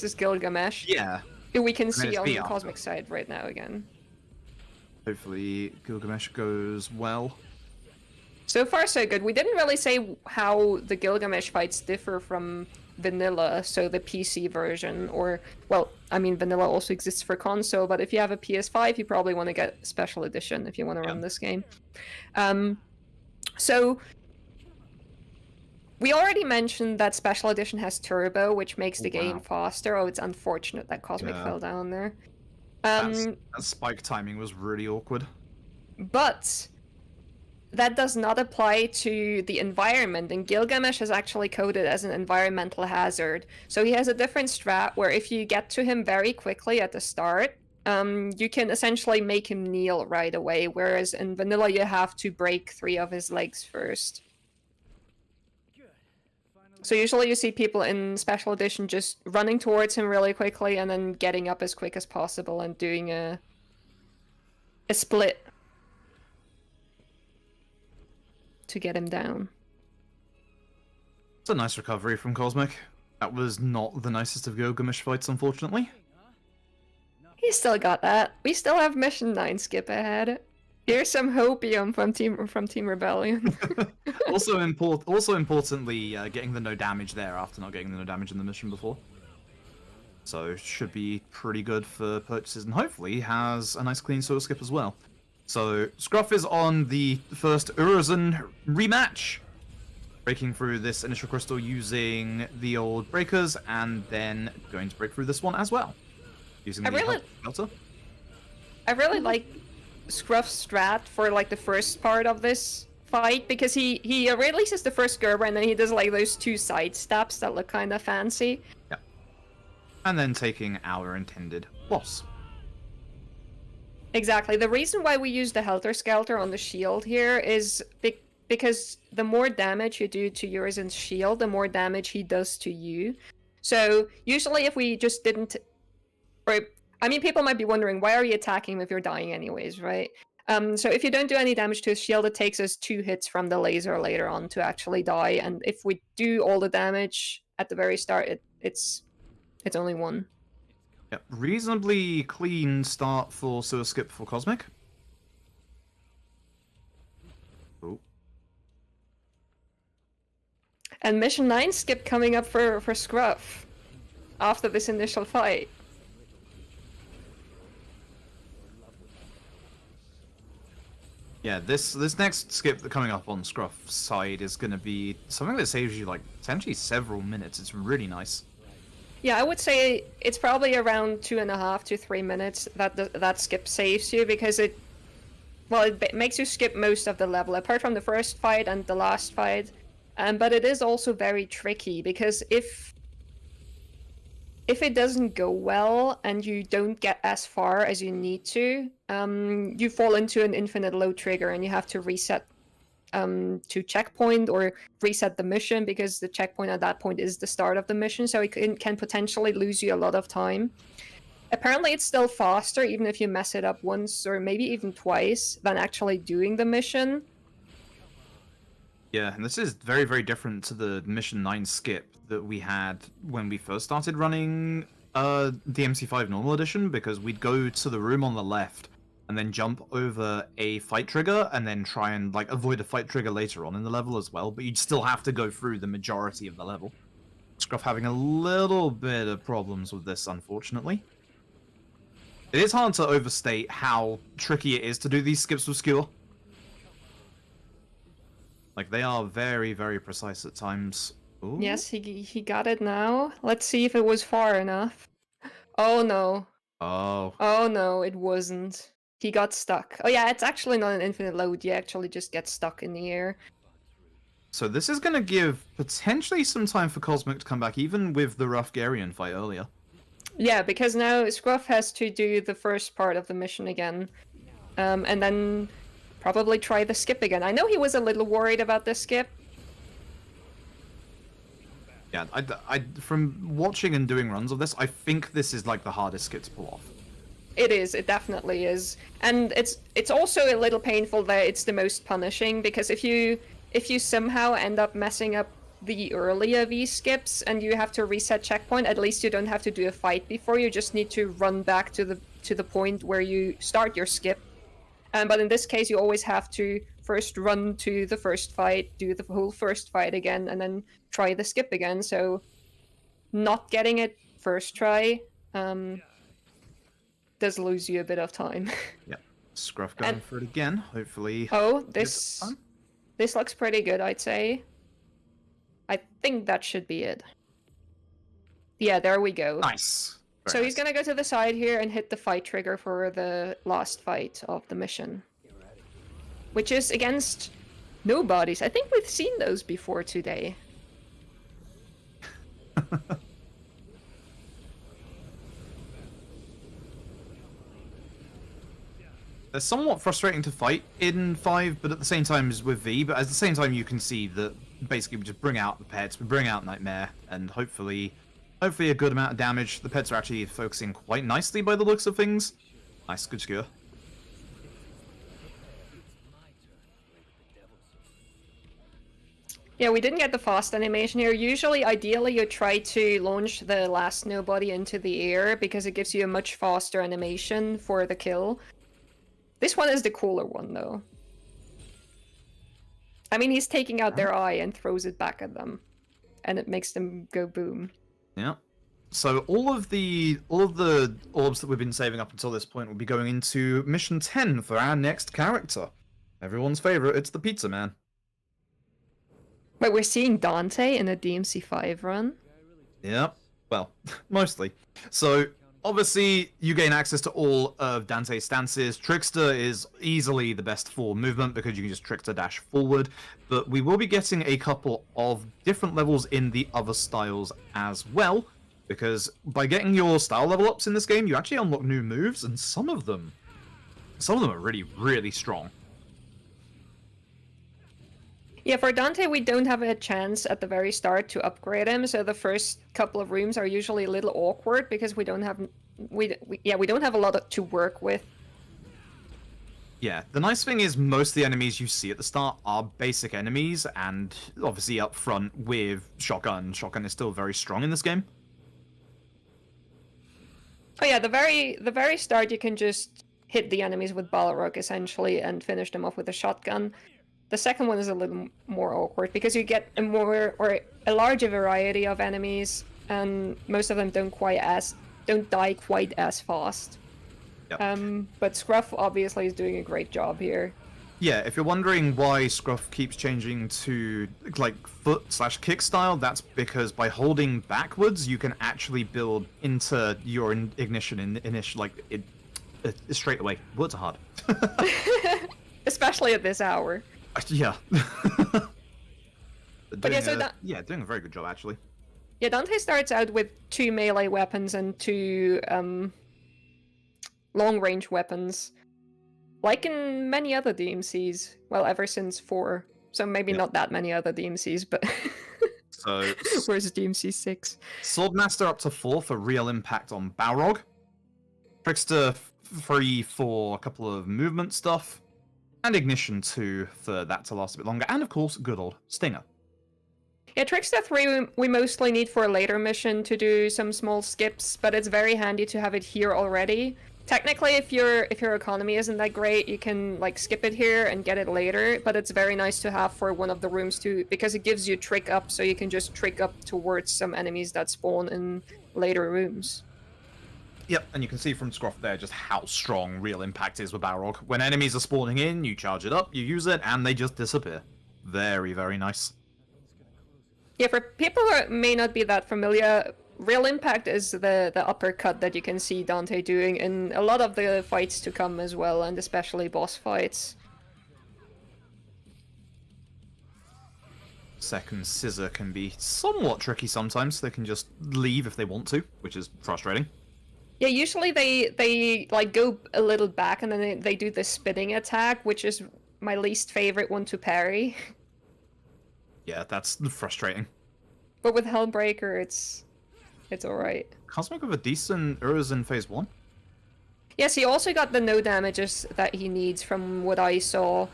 [SPEAKER 3] is Gilgamesh.
[SPEAKER 1] Yeah.
[SPEAKER 3] Who we can
[SPEAKER 1] it's
[SPEAKER 3] see on
[SPEAKER 1] V
[SPEAKER 3] the
[SPEAKER 1] after.
[SPEAKER 3] Cosmic side right now again.
[SPEAKER 1] Hopefully Gilgamesh goes well.
[SPEAKER 3] So far, so good. We didn't really say how the Gilgamesh fights differ from Vanilla, so the PC version, or, well, I mean, Vanilla also exists for console, but if you have a PS5, you probably want to get Special Edition if you want to run this game. So, we already mentioned that Special Edition has Turbo, which makes the game
[SPEAKER 1] Wow.
[SPEAKER 3] faster. Oh, it's unfortunate that Cosmic
[SPEAKER 1] Yeah.
[SPEAKER 3] fell down there.
[SPEAKER 1] That spike timing was really awkward.
[SPEAKER 3] But that does not apply to the environment, and Gilgamesh is actually coded as an environmental hazard. So he has a different strat where if you get to him very quickly at the start, you can essentially make him kneel right away, whereas in Vanilla you have to break 3 of his legs first. So usually you see people in Special Edition just running towards him really quickly and then getting up as quick as possible and doing a split to get him down.
[SPEAKER 1] It's a nice recovery from Cosmic. That was not the nicest of Gilgamesh fights, unfortunately.
[SPEAKER 3] You still got that. We still have mission 9 skip ahead. Here's some hopium from Team Rebellion.
[SPEAKER 1] Also importantly, getting the no damage there after not getting the no damage in the mission before. So should be pretty good for purchases, and hopefully has a nice clean soil skip as well. So Scruff is on the first Urizen rematch, breaking through this initial crystal using the old breakers, and then going to break through this one as well using the melter.
[SPEAKER 3] I really like Scruff's strat for like the first part of this fight, because he releases the first Gerber and then he does like those 2 side steps that look kind of fancy.
[SPEAKER 1] Yeah. And then taking our intended boss.
[SPEAKER 3] Exactly. The reason why we use the Helter Skelter on the shield here is because the more damage you do to Urizen's shield, the more damage he does to you. So usually if we just didn't... Or, I mean, people might be wondering, why are you attacking him if you're dying anyways, right? So if you don't do any damage to his shield, it takes us 2 hits from the laser later on to actually die. And if we do all the damage at the very start, it's only 1.
[SPEAKER 1] Yeah, reasonably clean start for Sewer Skip for Cosmic. Oh.
[SPEAKER 3] And mission 9 skip coming up for Scruff after this initial fight.
[SPEAKER 1] Yeah, this next skip coming up on Scruff's side is going to be something that saves you like potentially several minutes. It's really nice.
[SPEAKER 3] Yeah, I would say it's probably around 2.5 to 3 minutes that skip saves you, because it makes you skip most of the level, apart from the first fight and the last fight. But it is also very tricky, because if it doesn't go well and you don't get as far as you need to, you fall into an infinite load trigger and you have to reset to checkpoint or reset the mission, because the checkpoint at that point is the start of the mission, so it can potentially lose you a lot of time. Apparently it's still faster even if you mess it up once or maybe even twice than actually doing the mission.
[SPEAKER 1] Yeah, and this is very, very different to the Mission 9 skip that we had when we first started running DMC5 Normal Edition, because we'd go to the room on the left and then jump over a fight trigger and then try and like avoid a fight trigger later on in the level as well, but you'd still have to go through the majority of the level. Scruff having a little bit of problems with this, unfortunately. It is hard to overstate how tricky it is to do these skips with Skewer. Like, they are very, very precise at times. Ooh.
[SPEAKER 3] Yes, he got it now. Let's see if it was far enough. Oh no.
[SPEAKER 1] Oh.
[SPEAKER 3] Oh no, it wasn't. He got stuck. Oh yeah, it's actually not an infinite load. You actually just get stuck in the air.
[SPEAKER 1] So this is going to give potentially some time for Cosmic to come back, even with the rough Garian fight earlier.
[SPEAKER 3] Yeah, because now Scruff has to do the first part of the mission again. And then probably try the skip again. I know he was a little worried about the skip.
[SPEAKER 1] Yeah, from watching and doing runs of this, I think this is like the hardest skip to pull off.
[SPEAKER 3] It is, it definitely is. And it's also a little painful that it's the most punishing, because if you somehow end up messing up the earlier V skips and you have to reset checkpoint, at least you don't have to do a fight before, you just need to run back to the point where you start your skip. But in this case, you always have to first run to the first fight, do the whole first fight again, and then try the skip again. So not getting it first try does lose you a bit of time.
[SPEAKER 1] Yeah, Scruff going for it again, hopefully.
[SPEAKER 3] Oh, this looks pretty good, I'd say. I think that should be it. Yeah, there we go.
[SPEAKER 1] Nice.
[SPEAKER 3] So he's gonna go to the side here and hit the fight trigger for the last fight of the mission. Which is against nobodies. I think we've seen those before today.
[SPEAKER 1] They're somewhat frustrating to fight in 5, but at the same time as with V, but at the same time you can see that basically we just bring out the pets, we bring out Nightmare, and hopefully a good amount of damage. The pets are actually focusing quite nicely by the looks of things. Nice, good skewer.
[SPEAKER 3] Yeah, we didn't get the fast animation here. Usually, ideally, you try to launch the last nobody into the air because it gives you a much faster animation for the kill. This one is the cooler one, though. I mean, he's taking out their eye and throws it back at them, and it makes them go boom.
[SPEAKER 1] Yeah. So all of the orbs that we've been saving up until this point will be going into mission 10 for our next character. Everyone's favorite, it's the Pizza Man.
[SPEAKER 3] But we're seeing Dante in a DMC5 run.
[SPEAKER 1] Yeah, well, mostly. So, obviously, you gain access to all of Dante's stances. Trickster is easily the best for movement because you can just Trickster dash forward. But we will be getting a couple of different levels in the other styles as well. Because by getting your style level ups in this game, you actually unlock new moves, and some of them are really, really strong.
[SPEAKER 3] Yeah, for Dante, we don't have a chance at the very start to upgrade him, so the first couple of rooms are usually a little awkward because we don't have a lot to work with.
[SPEAKER 1] Yeah, the nice thing is most of the enemies you see at the start are basic enemies, and obviously up front with Shotgun. Shotgun is still very strong in this game.
[SPEAKER 3] Oh yeah, the very start you can just hit the enemies with Balrog essentially and finish them off with a shotgun. The second one is a little more awkward because you get a larger variety of enemies, and most of them don't die quite as fast.
[SPEAKER 1] Yep.
[SPEAKER 3] But Scruff obviously is doing a great job here.
[SPEAKER 1] Yeah, if you're wondering why Scruff keeps changing to like foot/kick style, that's because by holding backwards, you can actually build into your ignition straight away. Words are hard.
[SPEAKER 3] Especially at this hour.
[SPEAKER 1] Yeah.
[SPEAKER 3] But yeah,
[SPEAKER 1] doing a very good job actually.
[SPEAKER 3] Yeah, Dante starts out with 2 melee weapons and 2 long-range weapons. Like in many other DMCs. Well, ever since 4. So maybe not that many other DMCs, but...
[SPEAKER 1] So...
[SPEAKER 3] Where's DMC6?
[SPEAKER 1] Swordmaster up to 4 for real impact on Balrog. Trickster 3 for a couple of movement stuff. And Ignition 2 for that to last a bit longer. And of course, good old Stinger.
[SPEAKER 3] Yeah, Trickster 3 we mostly need for a later mission to do some small skips, but it's very handy to have it here already. Technically, if your economy isn't that great, you can like skip it here and get it later, but it's very nice to have for one of the rooms too, because it gives you trick up, so you can just trick up towards some enemies that spawn in later rooms.
[SPEAKER 1] Yep, and you can see from Scruff there just how strong real impact is with Balrog. When enemies are spawning in, you charge it up, you use it, and they just disappear. Very, very nice.
[SPEAKER 3] Yeah, for people who may not be that familiar, real impact is the uppercut that you can see Dante doing in a lot of the fights to come as well, and especially boss fights.
[SPEAKER 1] Second scissor can be somewhat tricky sometimes. They can just leave if they want to, which is frustrating.
[SPEAKER 3] Yeah, usually they like go a little back and then they do the spinning attack, which is my least favorite one to parry.
[SPEAKER 1] Yeah, that's frustrating.
[SPEAKER 3] But with Hellbreaker, it's alright.
[SPEAKER 1] Cosmic with a decent errors in phase 1.
[SPEAKER 3] Yes, he also got the no damages that he needs from what I saw.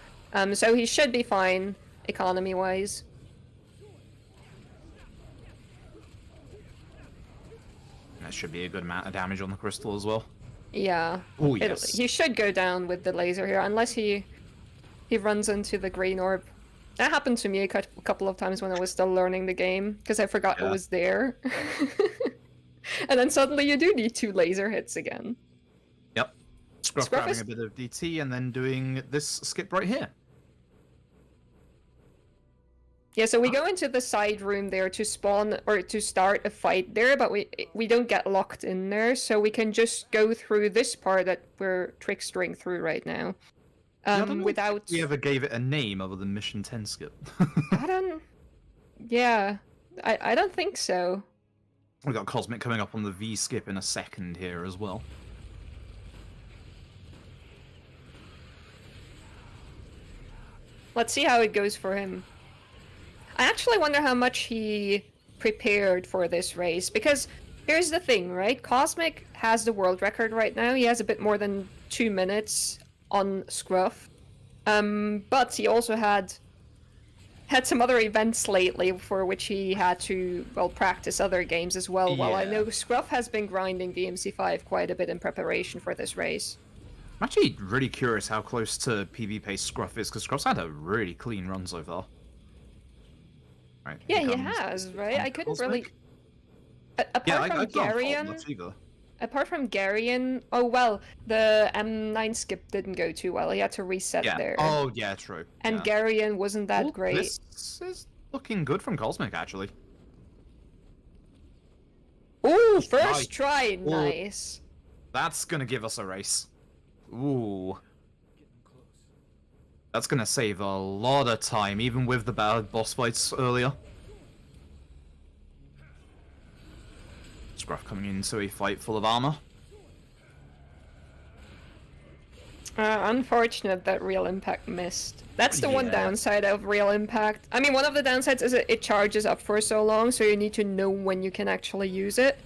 [SPEAKER 3] So he should be fine, economy-wise.
[SPEAKER 1] That should be a good amount of damage on the crystal as well.
[SPEAKER 3] Yeah.
[SPEAKER 1] Oh, yes.
[SPEAKER 3] He should go down with the laser here, unless he runs into the green orb. That happened to me a couple of times when I was still learning the game, because I forgot it was there. And then suddenly you do need 2 laser hits again.
[SPEAKER 1] Yep. Scruff grabbing a bit of DT and then doing this skip right here.
[SPEAKER 3] Yeah, so we go into the side room there to spawn, or to start a fight there, but we don't get locked in there, so we can just go through this part that we're trickstering through right now.
[SPEAKER 1] I don't know
[SPEAKER 3] without...
[SPEAKER 1] if we ever gave it a name other than Mission 10 skip.
[SPEAKER 3] I don't... Yeah, I don't think so.
[SPEAKER 1] We've got Cosmic coming up on the V skip in a second here as well.
[SPEAKER 3] Let's see how it goes for him. I actually wonder how much he prepared for this race, because here's the thing, right? Cosmic has the world record right now. He has a bit more than 2 minutes on Scruff. But he also had had some other events lately for which he had to, well, practice other games as well. While I
[SPEAKER 1] Yeah.
[SPEAKER 3] know Scruff has been grinding DMC5 quite a bit in preparation for this race.
[SPEAKER 1] I'm actually really curious how close to PB pace Scruff is, because Scruff's had a really clean run so far. Right,
[SPEAKER 3] Yeah,
[SPEAKER 1] here
[SPEAKER 3] he
[SPEAKER 1] comes
[SPEAKER 3] has, right? I couldn't really...
[SPEAKER 1] DECosmic.
[SPEAKER 3] Apart
[SPEAKER 1] Yeah,
[SPEAKER 3] from
[SPEAKER 1] I can't fault
[SPEAKER 3] Garion,
[SPEAKER 1] much either.
[SPEAKER 3] apart from Garion, oh well, the M9 skip didn't go too well. He had to reset
[SPEAKER 1] Yeah.
[SPEAKER 3] there.
[SPEAKER 1] Oh, yeah, true.
[SPEAKER 3] And
[SPEAKER 1] yeah.
[SPEAKER 3] Garion wasn't that
[SPEAKER 1] Oh,
[SPEAKER 3] great.
[SPEAKER 1] This is looking good from Cosmic, actually.
[SPEAKER 3] Ooh,
[SPEAKER 1] Try.
[SPEAKER 3] first try,
[SPEAKER 1] Oh.
[SPEAKER 3] nice.
[SPEAKER 1] That's gonna give us a race. Ooh. That's gonna save a lot of time, even with the bad boss fights earlier. Scruff coming into a fight full of armor.
[SPEAKER 3] Unfortunate that Real Impact missed. That's the one
[SPEAKER 1] Yeah.
[SPEAKER 3] downside of Real Impact. I mean, one of the downsides is it charges up for so long, so you need to know when you can actually use it.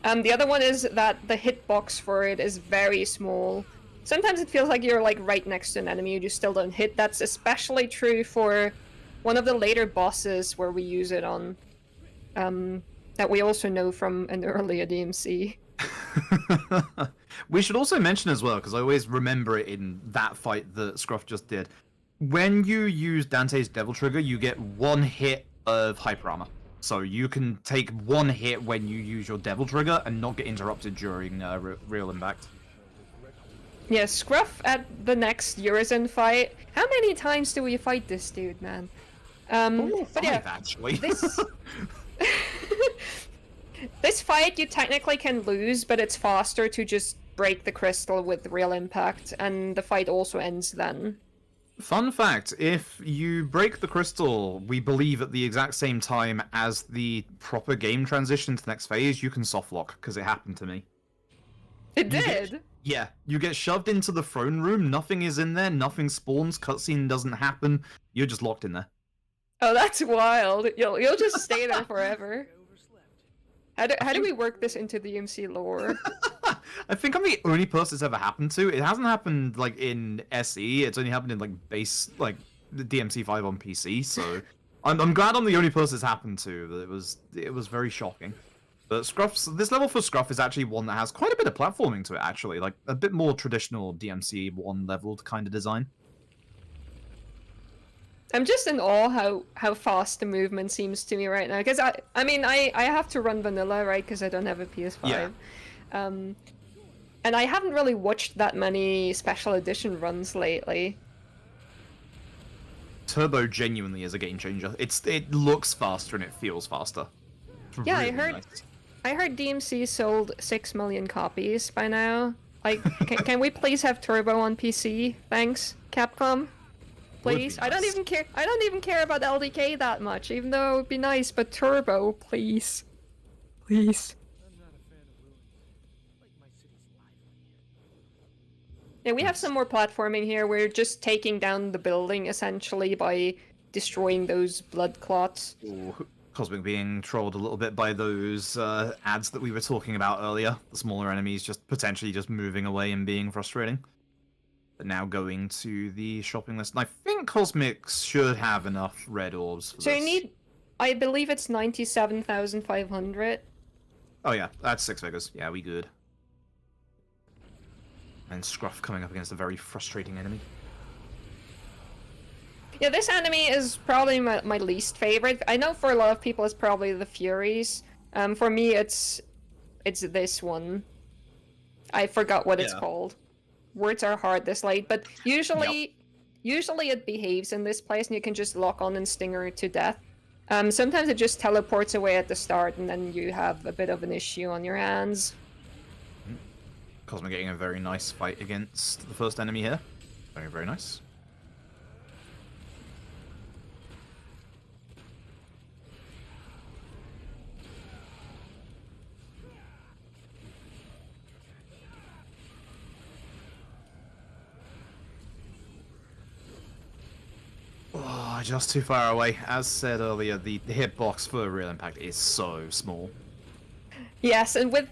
[SPEAKER 3] The other one is that the hitbox for it is very small. Sometimes it feels like you're like right next to an enemy, you just still don't hit. That's especially true for one of the later bosses where we use it on. That we also know from an earlier DMC.
[SPEAKER 1] We should also mention as well, because I always remember it in that fight that Scruff just did. When you use Dante's Devil Trigger, you get one hit of Hyper Armor. So you can take one hit when you use your Devil Trigger and not get interrupted during Real Impact.
[SPEAKER 3] Yeah, Scruff at the next Urizen fight. How many times do we fight this dude, man? But
[SPEAKER 1] Five,
[SPEAKER 3] yeah,
[SPEAKER 1] actually.
[SPEAKER 3] this... This fight you technically can lose, but it's faster to just break the crystal with Real Impact, and the fight also ends then.
[SPEAKER 1] Fun fact, if you break the crystal, we believe at the exact same time as the proper game transition to the next phase, you can softlock, because it happened to me.
[SPEAKER 3] It
[SPEAKER 1] You get-
[SPEAKER 3] did?
[SPEAKER 1] Yeah, you get shoved into the throne room, nothing is in there, nothing spawns, cutscene doesn't happen, you're just locked in there.
[SPEAKER 3] Oh, that's wild. You'll just stay there forever. How do we work this into the DMC lore?
[SPEAKER 1] I think I'm the only person it's ever happened to. It hasn't happened, like, in SE, it's only happened in, like, base, like, the DMC5 on PC, so... I'm glad I'm the only person it's happened to, but it was very shocking. But this level for Scruff is actually one that has quite a bit of platforming to it, actually. Like, a bit more traditional DMC1 leveled kind of design.
[SPEAKER 3] I'm just in awe how fast the movement seems to me right now. Because I mean, I have to run vanilla, right? Because I don't have a PS5.
[SPEAKER 1] Yeah.
[SPEAKER 3] And I haven't really watched that many special edition runs lately.
[SPEAKER 1] Turbo genuinely is a game changer. It looks faster and it feels faster. It's
[SPEAKER 3] Yeah,
[SPEAKER 1] really
[SPEAKER 3] I heard.
[SPEAKER 1] nice.
[SPEAKER 3] I heard DMC sold 6 million copies by now. Like, can we please have Turbo on PC? Thanks, Capcom.
[SPEAKER 1] Would be
[SPEAKER 3] Please. I don't
[SPEAKER 1] nice.
[SPEAKER 3] even care. I don't even care about LDK that much, even though it would be nice. But Turbo, please, please. Yeah, we have some more platforming here. We're just taking down the building essentially by destroying those blood clots.
[SPEAKER 1] Ooh, Cosmic being trolled a little bit by those ads that we were talking about earlier. The smaller enemies just potentially just moving away and being frustrating. But now going to the shopping list. And I think Cosmic should have enough red orbs for
[SPEAKER 3] So
[SPEAKER 1] this.
[SPEAKER 3] you need, I believe it's 97,500.
[SPEAKER 1] Oh yeah, that's 6 figures. Yeah, we good. And Scruff coming up against a very frustrating enemy.
[SPEAKER 3] Yeah, this enemy is probably my least favorite. I know for a lot of people it's probably the Furies. For me it's this one. I forgot what it's
[SPEAKER 1] Yeah.
[SPEAKER 3] called. Words are hard this late, but usually it behaves in this place and you can just lock on and stinger it to death. Sometimes it just teleports away at the start and then you have a bit of an issue on your hands.
[SPEAKER 1] Cosmic getting a very nice fight against the first enemy here. Very, very nice. Oh, just too far away. As said earlier, the hitbox for Real Impact is so small.
[SPEAKER 3] Yes, and with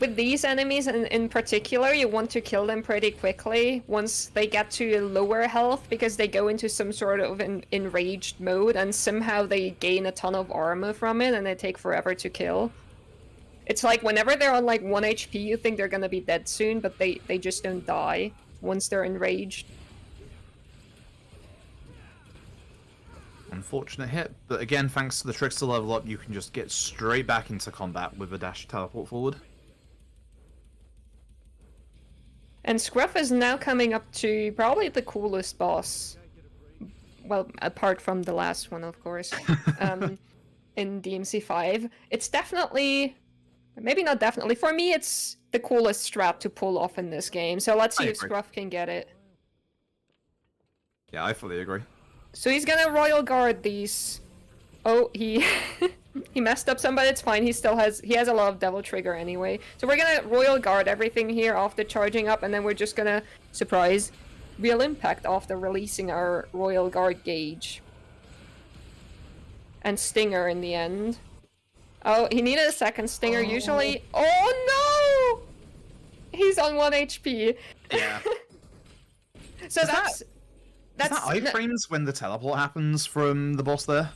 [SPEAKER 3] with these enemies in particular, you want to kill them pretty quickly once they get to lower health, because they go into some sort of enraged mode, and somehow they gain a ton of armor from it, and they take forever to kill. It's like whenever they're on like 1 HP, you think they're gonna be dead soon, but they just don't die once they're enraged.
[SPEAKER 1] Unfortunate hit, but again, thanks to the trickster level up, you can just get straight back into combat with a dash teleport forward.
[SPEAKER 3] And Scruff is now coming up to probably the coolest boss. Well, apart from the last one, of course. In DMC5. It's definitely... Maybe not definitely. For me, it's the coolest strat to pull off in this game. So let's see if Scruff can get it.
[SPEAKER 1] Yeah, I fully agree.
[SPEAKER 3] So he's gonna Royal Guard these... Oh, he... he messed up some, but it's fine. He still has... He has a lot of Devil Trigger anyway. So we're gonna Royal Guard everything here after charging up, and then we're just gonna... Surprise! Real Impact after releasing our Royal Guard gauge. And Stinger in the end. Oh, he needed a second Stinger. Usually... Oh no! He's on 1 HP.
[SPEAKER 1] Yeah.
[SPEAKER 3] So that's...
[SPEAKER 1] Is that iframes when the teleport happens from the boss there?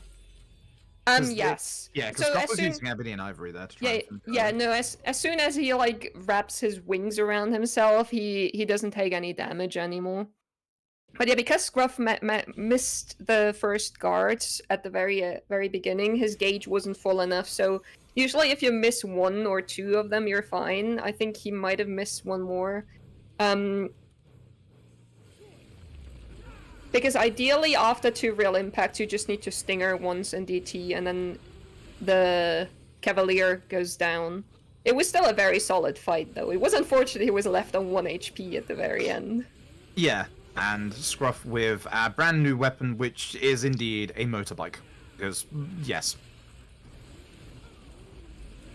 [SPEAKER 3] Yes.
[SPEAKER 1] Yeah, because Scruff was using Ebony and Ivory there to try and...
[SPEAKER 3] No, as soon as he, like, wraps his wings around himself, he doesn't take any damage anymore. But yeah, because Scruff missed the first guards at the very beginning, his gauge wasn't full enough, so usually if you miss 1 or 2 of them, you're fine. I think he might have missed 1 more. Because ideally, after 2 real impacts, you just need to Stinger once in DT, and then the Cavalier goes down. It was still a very solid fight, though. It was unfortunate he was left on 1 HP at the very end.
[SPEAKER 1] Yeah, and Scruff with a brand new weapon, which is indeed a motorbike. Because, yes.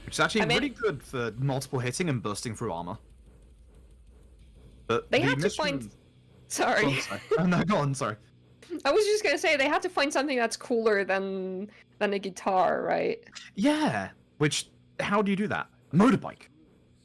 [SPEAKER 1] Which is actually really good for multiple hitting and bursting through armor. But
[SPEAKER 3] they had to find... Sorry.
[SPEAKER 1] Oh, sorry. Oh, no, go on, sorry.
[SPEAKER 3] I was just gonna say, they had to find something that's cooler than a guitar, right?
[SPEAKER 1] Yeah, which, how do you do that? Motorbike.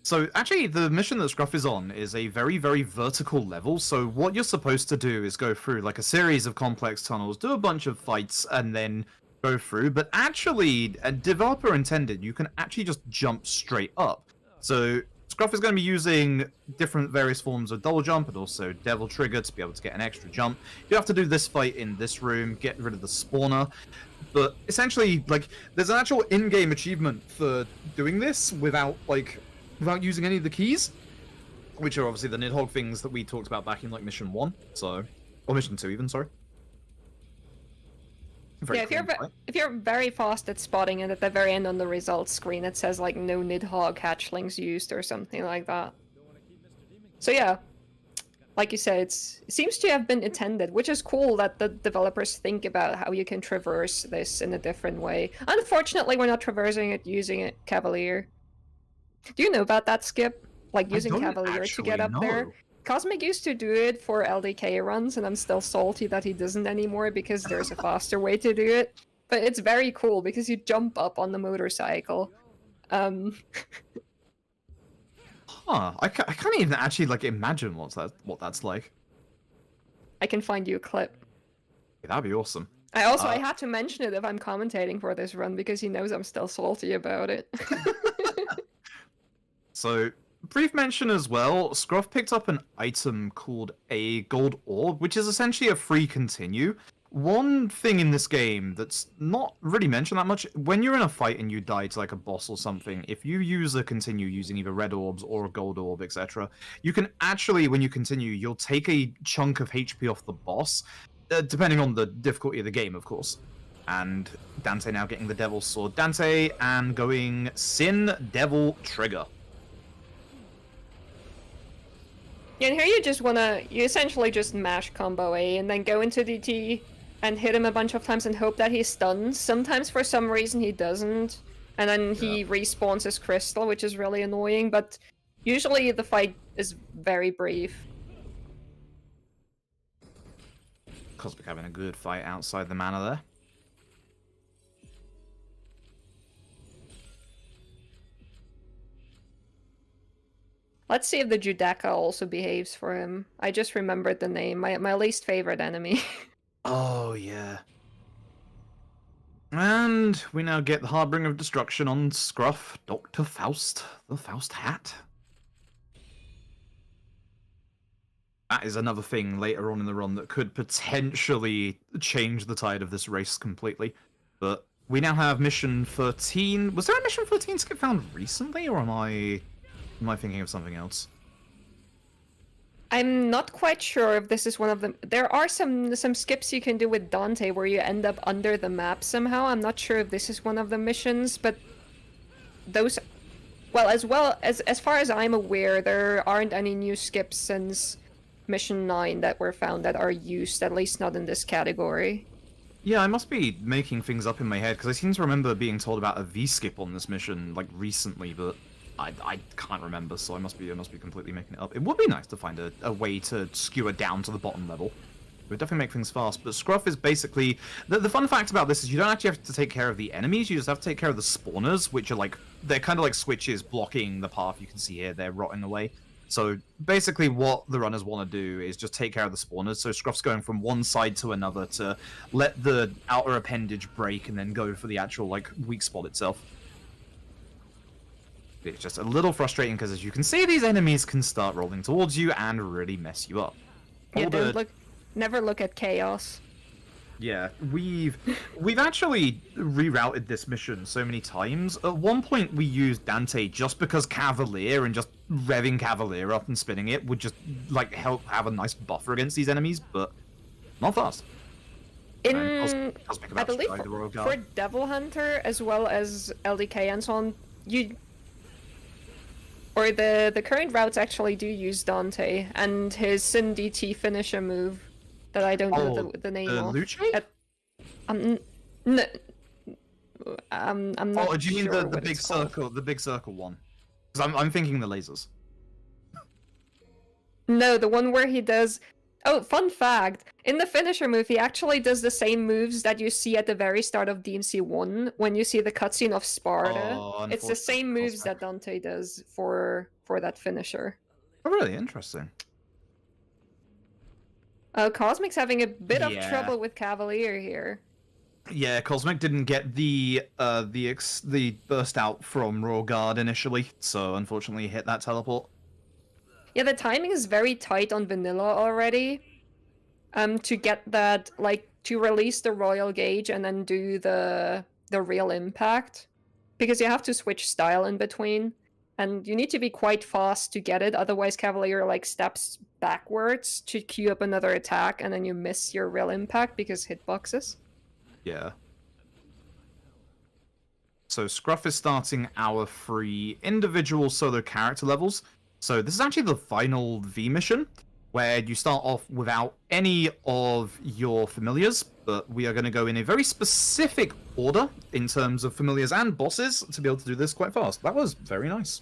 [SPEAKER 1] So, actually, the mission that Scruff is on is a very, very vertical level, so what you're supposed to do is go through, like, a series of complex tunnels, do a bunch of fights, and then go through, but actually, a developer intended, you can actually just jump straight up. So, Scruff is going to be using different various forms of double jump and also Devil Trigger to be able to get an extra jump. You have to do this fight in this room, get rid of the spawner. But essentially, like, there's an actual in-game achievement for doing this without using any of the keys, which are obviously the Nidhogg things that we talked about back in, like, Mission 1, or Mission 2 even, sorry.
[SPEAKER 3] Yeah, if you're very fast at spotting it, at the very end on the results screen, it says like no Nidhogg hatchlings used or something like that. So yeah, like you said, it seems to have been intended, which is cool that the developers think about how you can traverse this in a different way. Unfortunately, we're not traversing it using a Cavalier. Do you know about that, Skip? Like using Cavalier to get up there? Cosmic used to do it for LDK runs, and I'm still salty that he doesn't anymore because there's a faster way to do it. But it's very cool because you jump up on the motorcycle.
[SPEAKER 1] Huh, I can't even actually, like, imagine what that's like.
[SPEAKER 3] I can find you a clip.
[SPEAKER 1] Yeah, that'd be awesome.
[SPEAKER 3] I had to mention it if I'm commentating for this run because he knows I'm still salty about it.
[SPEAKER 1] So, brief mention as well, Scruff picked up an item called a gold orb, which is essentially a free continue. One thing in this game that's not really mentioned that much, when you're in a fight and you die to like a boss or something, if you use a continue using either red orbs or a gold orb, etc., you can actually, when you continue, you'll take a chunk of HP off the boss, depending on the difficulty of the game, of course. And Dante now getting the Devil's Sword. Dante and going Sin Devil Trigger.
[SPEAKER 3] Yeah, and here you essentially just mash combo A and then go into DT and hit him a bunch of times and hope that he stuns. Sometimes for some reason he doesn't, and then he respawns his crystal, which is really annoying, but usually the fight is very brief.
[SPEAKER 1] Cosmic having a good fight outside the mana there.
[SPEAKER 3] Let's see if the Judeca also behaves for him. I just remembered the name. My least favorite enemy.
[SPEAKER 1] Oh, yeah. And we now get the Harbinger of Destruction on Scruff, Dr. Faust, the Faust hat. That is another thing later on in the run that could potentially change the tide of this race completely. But we now have mission 13. Was there a mission 13 skip found recently, or am I thinking of something else?
[SPEAKER 3] I'm not quite sure if this is one of them. There are some skips you can do with Dante where you end up under the map somehow. I'm not sure if this is one of the missions, but those, well as far as I'm aware, there aren't any new skips since mission 9 that were found that are used, at least not in this category.
[SPEAKER 1] Yeah, I must be making things up in my head, because I seem to remember being told about a V-skip on this mission, like, recently, but I can't remember, so I must be completely making it up. It would be nice to find a way to skewer down to the bottom level. It would definitely make things fast, but Scruff is basically... The fun fact about this is you don't actually have to take care of the enemies, you just have to take care of the spawners, which are like... They're kind of like switches blocking the path. You can see here, they're rotting away. So basically what the runners want to do is just take care of the spawners, so Scruff's going from one side to another to let the outer appendage break and then go for the actual, like, weak spot itself. It's just a little frustrating because, as you can see, these enemies can start rolling towards you and really mess you up.
[SPEAKER 3] Yeah, never look at chaos.
[SPEAKER 1] Yeah, we've actually rerouted this mission so many times. At one point, we used Dante just because Cavalier and just revving Cavalier up and spinning it would just, like, help have a nice buffer against these enemies, but not fast.
[SPEAKER 3] I believe for Devil Hunter as well as LDK and so on, the current routes actually do use Dante and his Sin DT finisher move that I don't know the name of.
[SPEAKER 1] Luce?
[SPEAKER 3] I'm not
[SPEAKER 1] Oh, do you mean
[SPEAKER 3] sure
[SPEAKER 1] the big circle, the big circle one? Because I'm thinking the lasers.
[SPEAKER 3] No, the one where he does... Oh, fun fact. In the finisher move, he actually does the same moves that you see at the very start of DMC1 when you see the cutscene of Sparta.
[SPEAKER 1] Oh,
[SPEAKER 3] it's the same moves that Dante does for that finisher.
[SPEAKER 1] Oh, really? Interesting.
[SPEAKER 3] Cosmic's having a bit of trouble with Cavalier here.
[SPEAKER 1] Yeah, Cosmic didn't get the burst out from Raw Guard initially, so unfortunately he hit that teleport.
[SPEAKER 3] Yeah, the timing is very tight on vanilla already. To get that, like, to release the Royal Gauge and then do the real impact. Because you have to switch style in between. And you need to be quite fast to get it, otherwise Cavalier, like, steps backwards to queue up another attack, and then you miss your real impact because hitboxes.
[SPEAKER 1] Yeah. So Scruff is starting our 3 individual solo character levels. So this is actually the final V mission, where you start off without any of your familiars, but we are going to go in a very specific order in terms of familiars and bosses to be able to do this quite fast. That was very nice.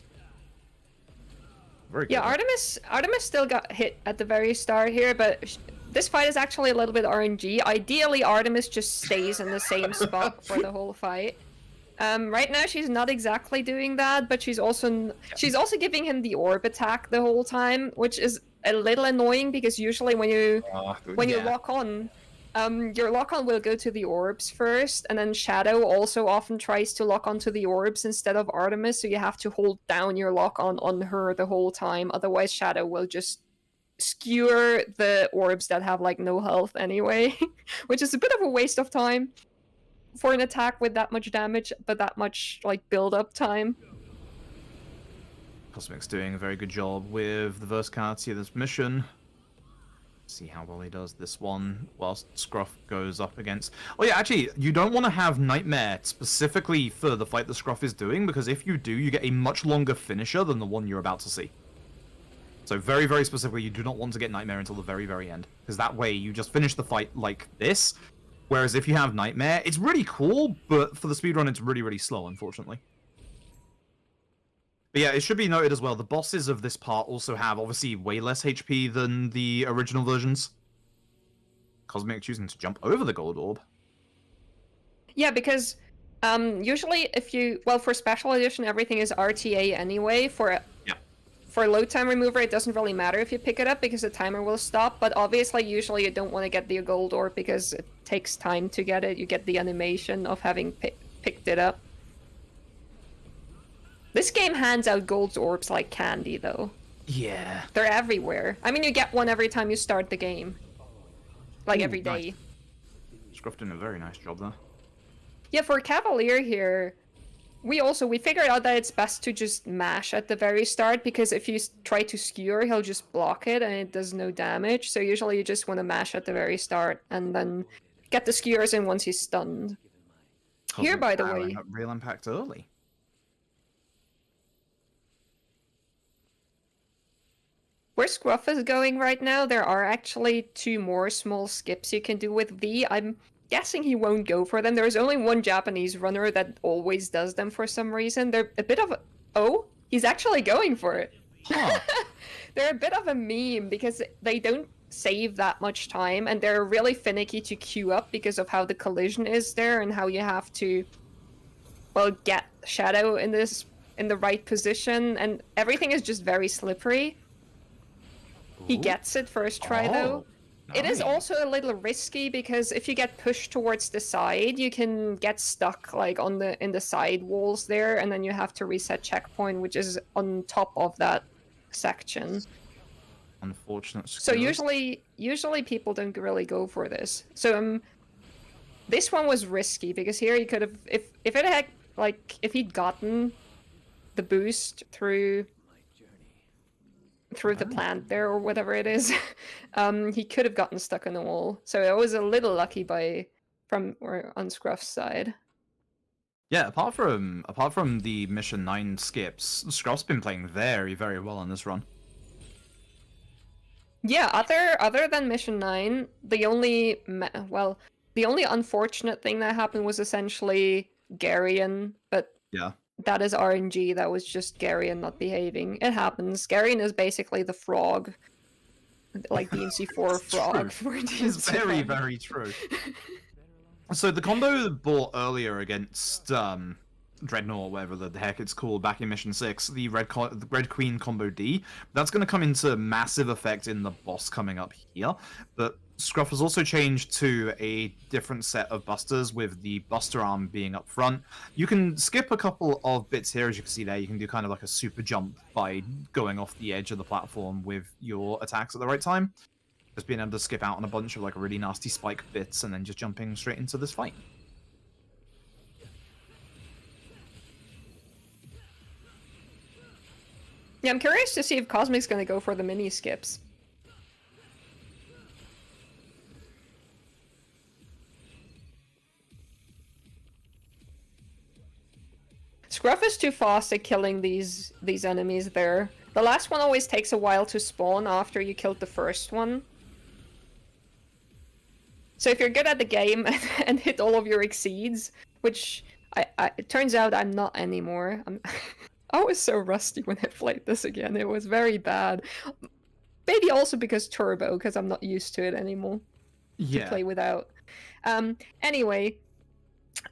[SPEAKER 1] Very good.
[SPEAKER 3] Yeah, Artemis still got hit at the very start here, but this fight is actually a little bit RNG. Ideally, Artemis just stays in the same spot for the whole fight. Right now she's not exactly doing that, but she's also giving him the orb attack the whole time, which is a little annoying because usually when you lock on, your lock-on will go to the orbs first, and then Shadow also often tries to lock onto the orbs instead of Artemis, so you have to hold down your lock-on on her the whole time, otherwise Shadow will just skewer the orbs that have, like, no health anyway, which is a bit of a waste of time for an attack with that much damage, but that much, like, build-up time.
[SPEAKER 1] Cosmic's doing a very good job with the versatility of this mission. See how well he does this one, whilst Scruff goes up against... Oh yeah, actually, you don't want to have Nightmare specifically for the fight that Scruff is doing, because if you do, you get a much longer finisher than the one you're about to see. So very, very specifically, you do not want to get Nightmare until the very, very end, because that way you just finish the fight like this, whereas if you have Nightmare, it's really cool, but for the speedrun, it's really, really slow, unfortunately. But yeah, it should be noted as well, the bosses of this part also have, obviously, way less HP than the original versions. Cosmic choosing to jump over the gold orb.
[SPEAKER 3] Yeah, because usually if you... Well, for Special Edition, everything is RTA anyway. For for load time remover, it doesn't really matter if you pick it up because the timer will stop, but obviously usually you don't want to get the gold orb because it takes time to get it. You get the animation of having picked it up. This game hands out gold orbs like candy, though.
[SPEAKER 1] Yeah.
[SPEAKER 3] They're everywhere. I mean, you get one every time you start the game. Like every day.
[SPEAKER 1] Nice. Scruff did a very nice job there.
[SPEAKER 3] Yeah, for Cavalier here, we figured out that it's best to just mash at the very start, because if you try to skewer, he'll just block it and it does no damage. So usually you just want to mash at the very start and then get the skewers in once he's stunned. Here, by the way...
[SPEAKER 1] Real impact early.
[SPEAKER 3] Where Scruff is going right now, there are actually 2 more small skips you can do with V. I'm guessing he won't go for them. There's only one Japanese runner that always does them for some reason. They're a bit of a... Oh, he's actually going for it.
[SPEAKER 1] Huh.
[SPEAKER 3] They're a bit of a meme because they don't save that much time, and they're really finicky to queue up because of how the collision is there and how you have to, well, get Shadow in the right position, and everything is just very slippery. He gets it first try, though.
[SPEAKER 1] Nice.
[SPEAKER 3] It is also a little risky because if you get pushed towards the side, you can get stuck like in the side walls there, and then you have to reset checkpoint, which is on top of that section.
[SPEAKER 1] Unfortunate.
[SPEAKER 3] So usually people don't really go for this. So this one was risky because here he could have, if it had if he'd gotten the boost through the plant there or whatever it is, he could have gotten stuck in the wall. So it was a little lucky on Scruff's side.
[SPEAKER 1] Yeah, apart from the mission 9 skips, Scruff's been playing very, very well on this run.
[SPEAKER 3] Yeah, other than mission 9, the only unfortunate thing that happened was essentially Garion, but
[SPEAKER 1] yeah.
[SPEAKER 3] That is RNG. That was just Garion not behaving. It happens. Garion is basically the frog. Like DMC4 frog for DMC5.
[SPEAKER 1] It's very, very true. So the combo bought earlier against Dreadnought, whatever the heck it's called, back in Mission 6, the Red Queen combo D, that's going to come into massive effect in the boss coming up here. But Scruff has also changed to a different set of busters, with the buster arm being up front. You can skip a couple of bits here, as you can see there. You can do kind of like a super jump by going off the edge of the platform with your attacks at the right time. Just being able to skip out on a bunch of like really nasty spike bits and then just jumping straight into this fight.
[SPEAKER 3] Yeah, I'm curious to see if Cosmic's gonna go for the mini skips. Scruff is too fast at killing these enemies there. The last one always takes a while to spawn after you killed the first one. So if you're good at the game and hit all of your exceeds, which it turns out I'm not anymore. I was so rusty when I played this again. It was very bad. Maybe also because turbo, because I'm not used to it anymore.
[SPEAKER 1] Yeah.
[SPEAKER 3] To play without. Anyway,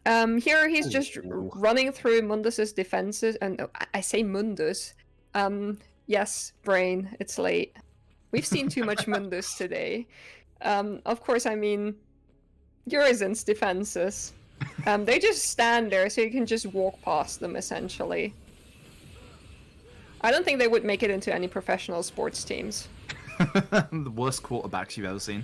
[SPEAKER 3] here he's just running through Mundus's defenses, and I say Mundus. Yes, brain, it's late. We've seen too much Mundus today. Of course, I mean Urizen's defenses. They just stand there, so you can just walk past them, essentially. I don't think they would make it into any professional sports teams.
[SPEAKER 1] The worst quarterbacks you've ever seen.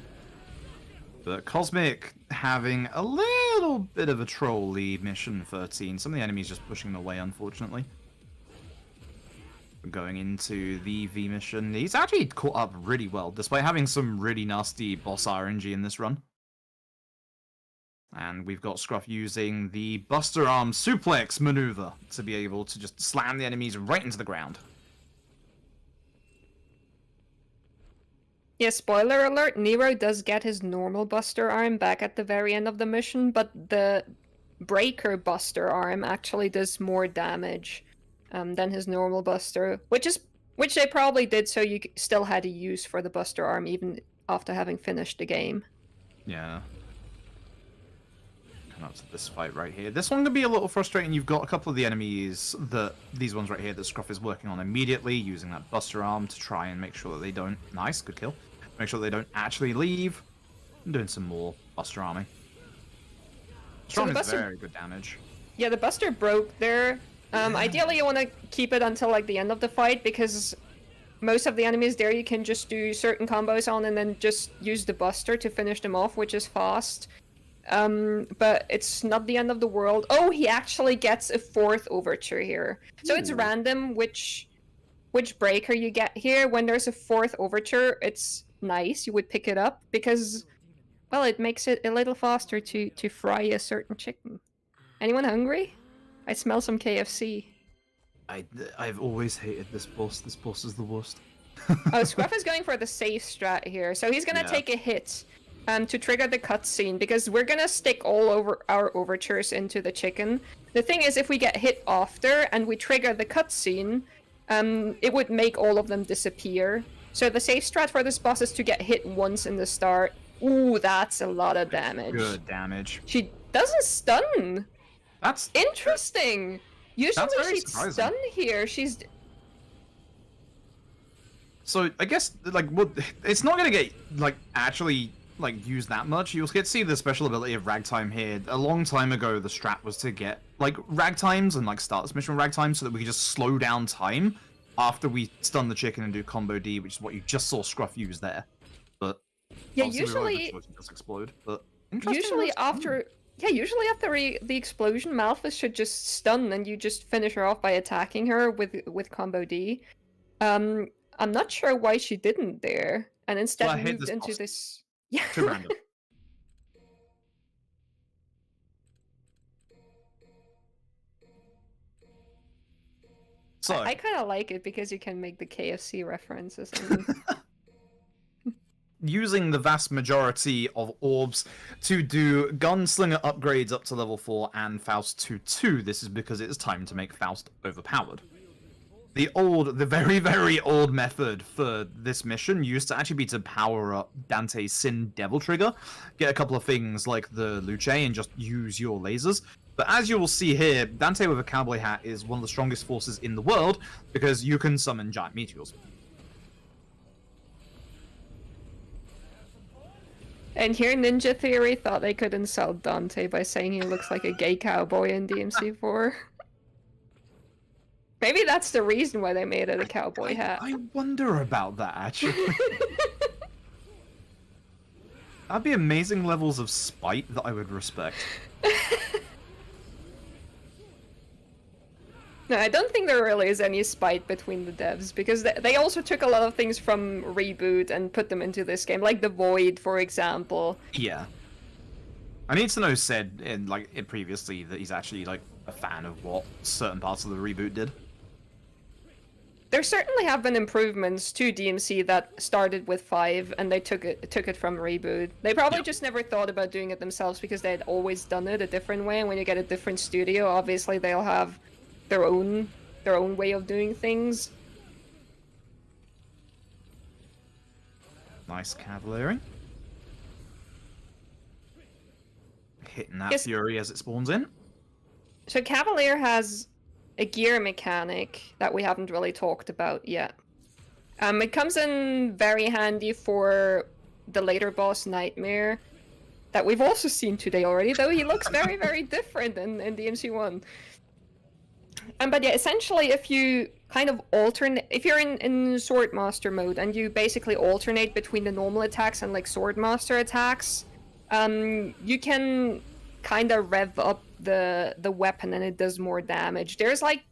[SPEAKER 1] But Cosmic having a little bit of a troll lead, mission 13. Some of the enemies just pushing them away, unfortunately. Going into the V mission, he's actually caught up really well, despite having some really nasty boss RNG in this run. And we've got Scruff using the Buster Arm Suplex maneuver to be able to just slam the enemies right into the ground.
[SPEAKER 3] Yeah, spoiler alert, Nero does get his normal Buster Arm back at the very end of the mission, but the Breaker Buster Arm actually does more damage than his normal Buster, which they probably did so you still had a use for the Buster Arm even after having finished the game.
[SPEAKER 1] Yeah. come up to this fight right here. This one can be a little frustrating. You've got a couple of the enemies these ones right here that Scruff is working on immediately, using that Buster Arm to try and make sure that they don't. Nice, good kill. Make sure they don't actually leave. I'm doing some more Buster Arming. Strong is very good damage.
[SPEAKER 3] Yeah, the Buster broke there. Ideally, you want to keep it until like the end of the fight because most of the enemies there you can just do certain combos on and then just use the Buster to finish them off, which is fast. But it's not the end of the world. Oh, he actually gets a 4th overture here. So it's random which breaker you get here. When there's a 4th overture, it's nice. You would pick it up because, well, it makes it a little faster to fry a certain chicken. Anyone hungry? I smell some KFC.
[SPEAKER 1] I've always hated this boss. This boss is the worst.
[SPEAKER 3] Oh, Scruff is going for the safe strat here. So he's gonna take a hit to trigger the cutscene because we're gonna stick all over our overtures into the chicken. The thing is, if we get hit after and we trigger the cutscene, it would make all of them disappear. So the safe strat for this boss is to get hit once in the start. Ooh, that's a lot of damage.
[SPEAKER 1] Good damage.
[SPEAKER 3] She doesn't stun.
[SPEAKER 1] That's
[SPEAKER 3] interesting. Usually she'd stun here. She's.
[SPEAKER 1] So I guess like it's not gonna get like actually like used that much. You'll get to see the special ability of Ragtime here. A long time ago, the strat was to get like Ragtimes and like start this mission with Ragtime so that we could just slow down time after we stun the chicken and do combo D, which is what you just saw Scruff use there. But
[SPEAKER 3] yeah, usually
[SPEAKER 1] just explode. But
[SPEAKER 3] usually after. Yeah, usually after the explosion, Malphus should just stun and you just finish her off by attacking her with combo D. I'm not sure why she didn't there, and instead moved into this. Yeah.
[SPEAKER 1] Too random. So
[SPEAKER 3] I kind of like it because you can make the KFC references.
[SPEAKER 1] Using the vast majority of orbs to do Gunslinger upgrades up to level 4 and Faust to 2. This is because it is time to make Faust overpowered. The very, very old method for this mission used to actually be to power up Dante's Sin Devil Trigger, get a couple of things like the Luce and just use your lasers. But as you will see here, Dante with a cowboy hat is one of the strongest forces in the world because you can summon giant meteors.
[SPEAKER 3] And here Ninja Theory thought they could insult Dante by saying he looks like a gay cowboy in DMC4. Maybe that's the reason why they made it a cowboy hat.
[SPEAKER 1] I wonder about that, actually. That'd be amazing levels of spite that I would respect.
[SPEAKER 3] No, I don't think there really is any spite between the devs, because they also took a lot of things from Reboot and put them into this game, like the Void, for example.
[SPEAKER 1] Yeah. I need to know said in previously that he's actually like a fan of what certain parts of the Reboot did.
[SPEAKER 3] There certainly have been improvements to DMC that started with 5, and they took it from Reboot. They probably just never thought about doing it themselves because they had always done it a different way, and when you get a different studio, obviously they'll have their own way of doing things.
[SPEAKER 1] Nice cavalry. Hitting that Fury as it spawns in.
[SPEAKER 3] So Cavalier has a gear mechanic that we haven't really talked about yet. It comes in very handy for the later boss Nightmare that we've also seen today already, though he looks very, very different in DMC1. But yeah, essentially, if you kind of alternate, if you're in Swordmaster mode and you basically alternate between the normal attacks and like Swordmaster attacks, you can kind of rev up the weapon and it does more damage. There's like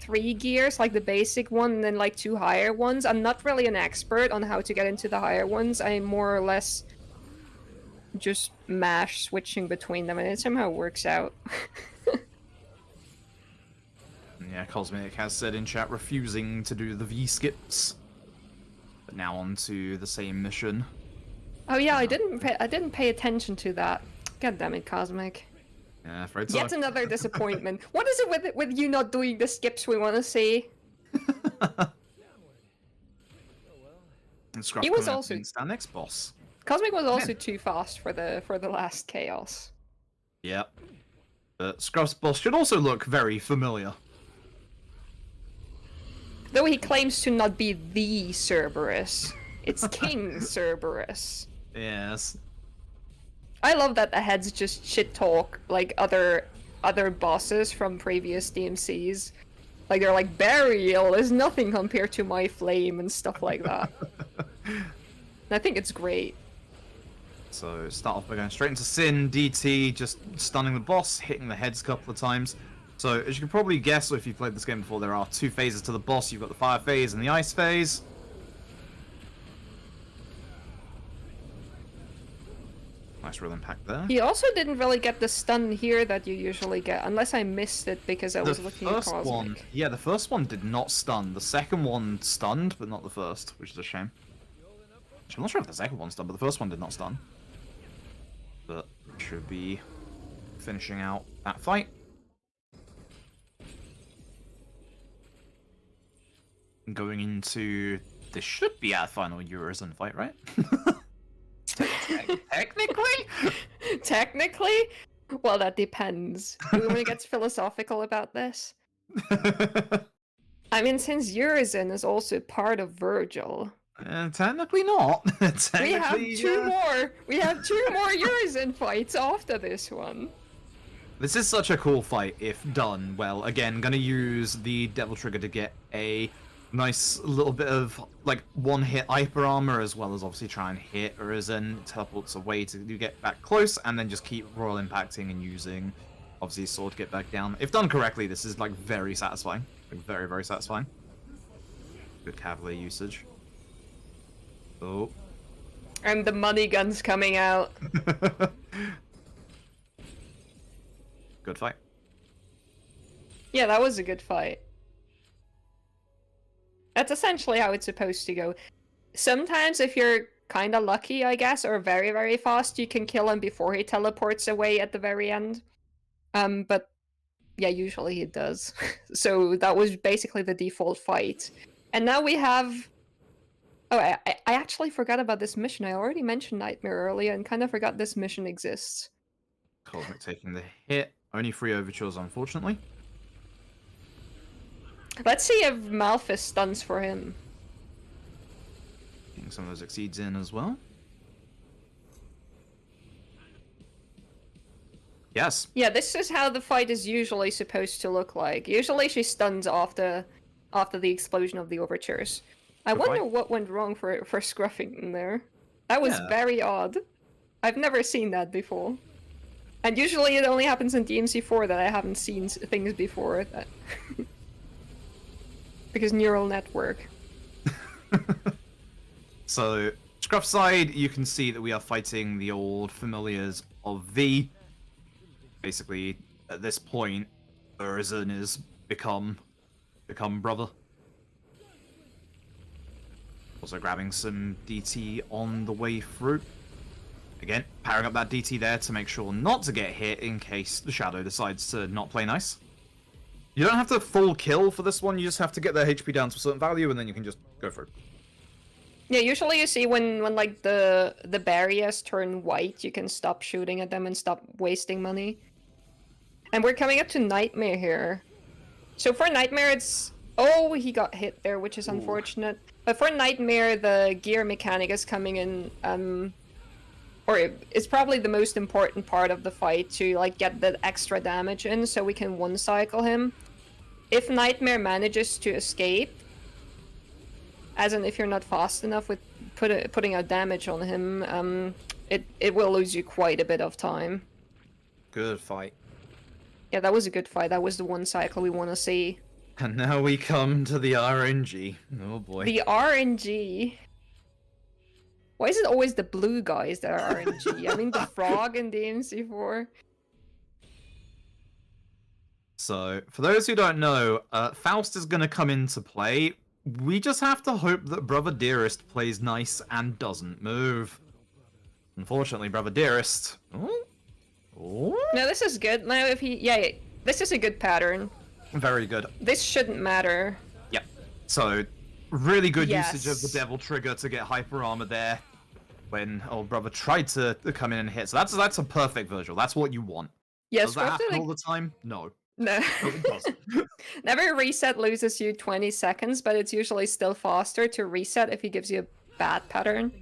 [SPEAKER 3] 3 gears, like the basic one, and then like 2 higher ones. I'm not really an expert on how to get into the higher ones. I more or less just mash switching between them, and it somehow works out.
[SPEAKER 1] Yeah, Cosmic has said in chat refusing to do the V-skips. But now on to the same mission.
[SPEAKER 3] Oh yeah, I didn't pay attention to that. God damn it, Cosmic.
[SPEAKER 1] Yeah, afraid so.
[SPEAKER 3] Yet another disappointment. What is it with you not doing the skips we want to see?
[SPEAKER 1] And Scruff
[SPEAKER 3] was also
[SPEAKER 1] our next boss.
[SPEAKER 3] Cosmic was also too fast for the last chaos.
[SPEAKER 1] Yep. Scruff's boss should also look very familiar.
[SPEAKER 3] Though he claims to not be the Cerberus. It's King Cerberus.
[SPEAKER 1] Yes.
[SPEAKER 3] I love that the heads just shit talk like other bosses from previous DMCs. Like they're like, burial is nothing compared to my flame and stuff like that. And I think it's great.
[SPEAKER 1] So start off by going straight into Sin, DT, just stunning the boss, hitting the heads a couple of times. So as you can probably guess if you've played this game before, there are two phases to the boss. You've got the fire phase and the ice phase. Nice real impact there.
[SPEAKER 3] He also didn't really get the stun here that you usually get, unless I missed it because I was looking at Cosmic.
[SPEAKER 1] Yeah, the first one did not stun. The second one stunned, but not the first, which is a shame. I'm not sure if the second one stunned, but the first one did not stun. But should be finishing out that fight. Going into... This should be our final Eurozone fight, right? Technically?
[SPEAKER 3] Technically? Well, that depends. Do we want to get philosophical about this? I mean, since Urizen is also part of Virgil.
[SPEAKER 1] Technically not.
[SPEAKER 3] We have two more. We have two more Urizen fights after this one.
[SPEAKER 1] This is such a cool fight if done well. Again, gonna use the Devil Trigger to get a nice little bit of like one-hit hyper armor, as well as obviously try and hit Urizen. Teleports away to get back close, and then just keep royal impacting and using obviously sword to get back down. If done correctly, this is like very satisfying. Like, very, very satisfying. Good cavalry usage. Oh.
[SPEAKER 3] And the money gun's coming out.
[SPEAKER 1] Good fight.
[SPEAKER 3] Yeah, that was a good fight. That's essentially how it's supposed to go. Sometimes if you're kind of lucky, I guess, or very, very fast, you can kill him before he teleports away at the very end. But yeah, usually he does. So that was basically the default fight. And now we have... Oh, I actually forgot about this mission. I already mentioned Nightmare earlier and kind of forgot this mission exists.
[SPEAKER 1] Cosmic taking the hit. Only 3 overtures, unfortunately.
[SPEAKER 3] Let's see if Malphus stuns for him.
[SPEAKER 1] Getting some of those exceeds in as well. Yes.
[SPEAKER 3] Yeah, this is how the fight is usually supposed to look like. Usually she stuns after the explosion of the overtures. I wonder what went wrong for Scruffington there. That was very odd. I've never seen that before. And usually it only happens in DMC4 that I haven't seen things before. That because neural network.
[SPEAKER 1] So, Scruff side, you can see that we are fighting the old familiars of V. Basically, at this point, Urizen is become brother. Also grabbing some DT on the way through. Again, powering up that DT there to make sure not to get hit in case the Shadow decides to not play nice. You don't have to full kill for this one, you just have to get their HP down to a certain value and then you can just go for it.
[SPEAKER 3] Yeah, usually you see when like the barriers turn white, you can stop shooting at them and stop wasting money. And we're coming up to Nightmare here. So for Nightmare it's... Oh, he got hit there, which is unfortunate. But for Nightmare, the gear mechanic is coming in, or it's probably the most important part of the fight to like get the extra damage in so we can one-cycle him. If Nightmare manages to escape, as in if you're not fast enough with putting out damage on him, it will lose you quite a bit of time.
[SPEAKER 1] Good fight.
[SPEAKER 3] Yeah, that was a good fight. That was the one cycle we want to see.
[SPEAKER 1] And now we come to the RNG. Oh boy.
[SPEAKER 3] The RNG. Why is it always the blue guys that are RNG? I mean, the frog in DMC4.
[SPEAKER 1] So, for those who don't know, Faust is going to come into play. We just have to hope that Brother Dearest plays nice and doesn't move. Unfortunately, Brother Dearest... Oh? Oh?
[SPEAKER 3] No, this is good. Now, if he... Yeah, this is a good pattern.
[SPEAKER 1] Very good.
[SPEAKER 3] This shouldn't matter.
[SPEAKER 1] Yep. So, really good usage of the Devil Trigger to get hyper armor there when old brother tried to come in and hit. So that's a perfect Virgil. That's what you want.
[SPEAKER 3] Yeah,
[SPEAKER 1] Does that
[SPEAKER 3] Scruff
[SPEAKER 1] happen
[SPEAKER 3] did
[SPEAKER 1] all the time? No.
[SPEAKER 3] no.
[SPEAKER 1] No, it doesn't.
[SPEAKER 3] Never reset loses you 20 seconds, but it's usually still faster to reset if he gives you a bad pattern.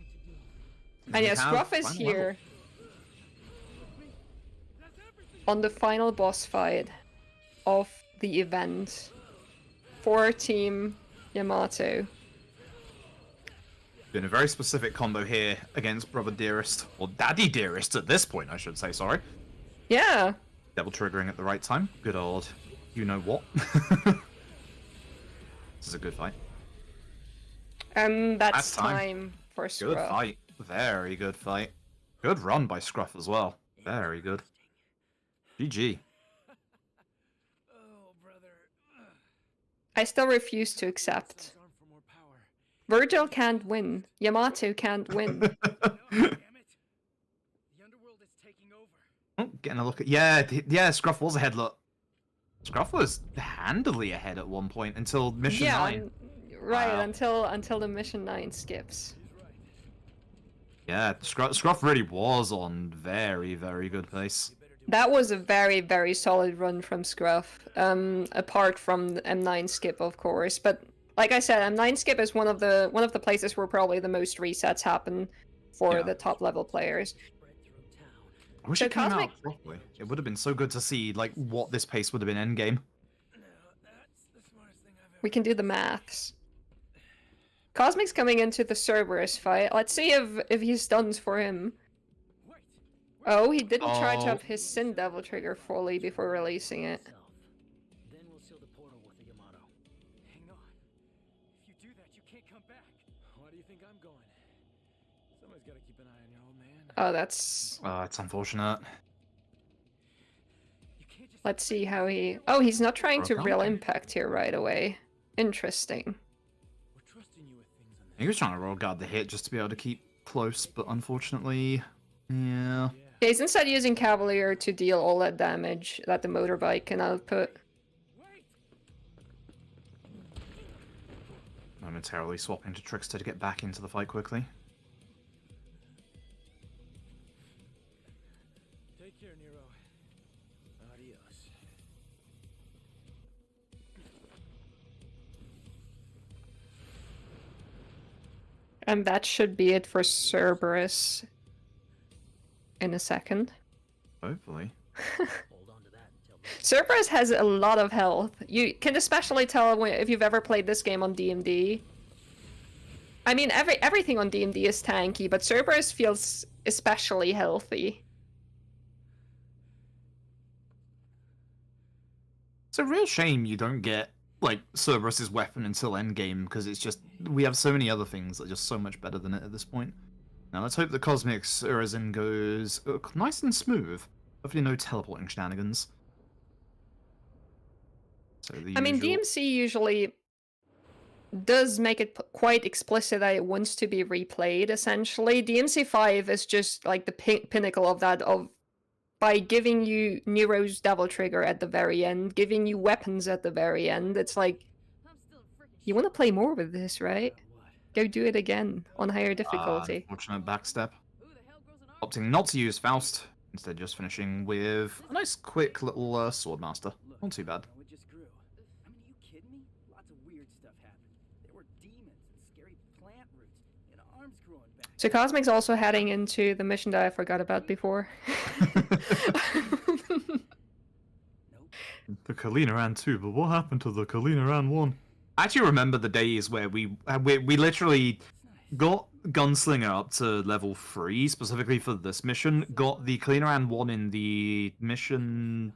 [SPEAKER 3] And yeah, Scruff is here on the final boss fight of the event for Team Yamato.
[SPEAKER 1] Been a very specific combo here against Brother Dearest, or Daddy Dearest at this point, I should say, sorry.
[SPEAKER 3] Yeah.
[SPEAKER 1] Double triggering at the right time. Good old you know what. This is a good fight.
[SPEAKER 3] That's time for Scruff.
[SPEAKER 1] Good fight. Very good fight. Good run by Scruff as well. Very good. GG.
[SPEAKER 3] I still refuse to accept. Virgil can't win. Yamato can't win.
[SPEAKER 1] Oh, getting a look at... Yeah, Scruff was ahead, look. Scruff was handily ahead at one point until Mission 9.
[SPEAKER 3] Right,
[SPEAKER 1] Wow.
[SPEAKER 3] until the Mission 9 skips.
[SPEAKER 1] Yeah, Scruff really was on very, very good pace.
[SPEAKER 3] That was a very, very solid run from Scruff. Apart from the M9 skip, of course. But like I said, M9 skip is one of the places where probably the most resets happen for the top level players.
[SPEAKER 1] I wish
[SPEAKER 3] So
[SPEAKER 1] it came
[SPEAKER 3] Cosmic-
[SPEAKER 1] out properly. It would have been so good to see like what this pace would have been endgame.
[SPEAKER 3] We can do the maths. Cosmic's coming into the Cerberus fight. Let's see if he stuns for him. Oh, he didn't charge
[SPEAKER 1] Oh.
[SPEAKER 3] up his Sin Devil trigger fully before releasing it.
[SPEAKER 5] Then we'll seal the portal with the Yamato. Hang on. If you do that, you can't come back. Why do you think I'm going? Somebody's got to keep an eye on your old man.
[SPEAKER 3] Oh, that's...
[SPEAKER 1] It's unfortunate.
[SPEAKER 5] You can't just
[SPEAKER 3] Let's see how he... Oh, he's not trying to real
[SPEAKER 1] Okay.
[SPEAKER 3] impact here right away. Interesting.
[SPEAKER 5] We're trusting you with things on
[SPEAKER 1] He was trying to roll guard the hit just to be able to keep close, but unfortunately, yeah.
[SPEAKER 3] Yeah, he's instead using Cavalier to deal all that damage that the motorbike can output.
[SPEAKER 1] Momentarily swapping to Trickster to get back into the fight quickly.
[SPEAKER 5] Take care, Nero. Adios.
[SPEAKER 3] And that should be it for Cerberus in a second.
[SPEAKER 1] Hopefully.
[SPEAKER 5] Hold on to that until
[SPEAKER 3] Cerberus has a lot of health. You can especially tell if you've ever played this game on DMD. I mean, everything on DMD is tanky, but Cerberus feels especially healthy.
[SPEAKER 1] It's a real shame you don't get like Cerberus's weapon until endgame because it's just we have so many other things that are just so much better than it at this point. Now let's hope that Cosmic's Urizen goes nice and smooth. Hopefully no teleporting shenanigans. So the
[SPEAKER 3] I mean,
[SPEAKER 1] usual-
[SPEAKER 3] DMC usually does make it quite explicit that it wants to be replayed, essentially. DMC5 is just like the pinnacle of that, by giving you Nero's Devil Trigger at the very end, giving you weapons at the very end. It's like, you want to play more with this, right? Go do it again on higher difficulty.
[SPEAKER 1] Unfortunate backstep. Opting not to use Faust, instead just finishing with a nice quick little Swordmaster. Not too bad.
[SPEAKER 5] it just grew. I mean, are you kidding me? Lots of weird stuff happened. There were demons and scary plant roots and arms growing back.
[SPEAKER 3] So Cosmic's also heading into the mission that I forgot about before.
[SPEAKER 1] The Kalina ran 2, but what happened to the Kalina ran 1? I actually remember the days where we literally got Gunslinger up to level 3, specifically for this mission, got the Kalina ran 1 in the mission...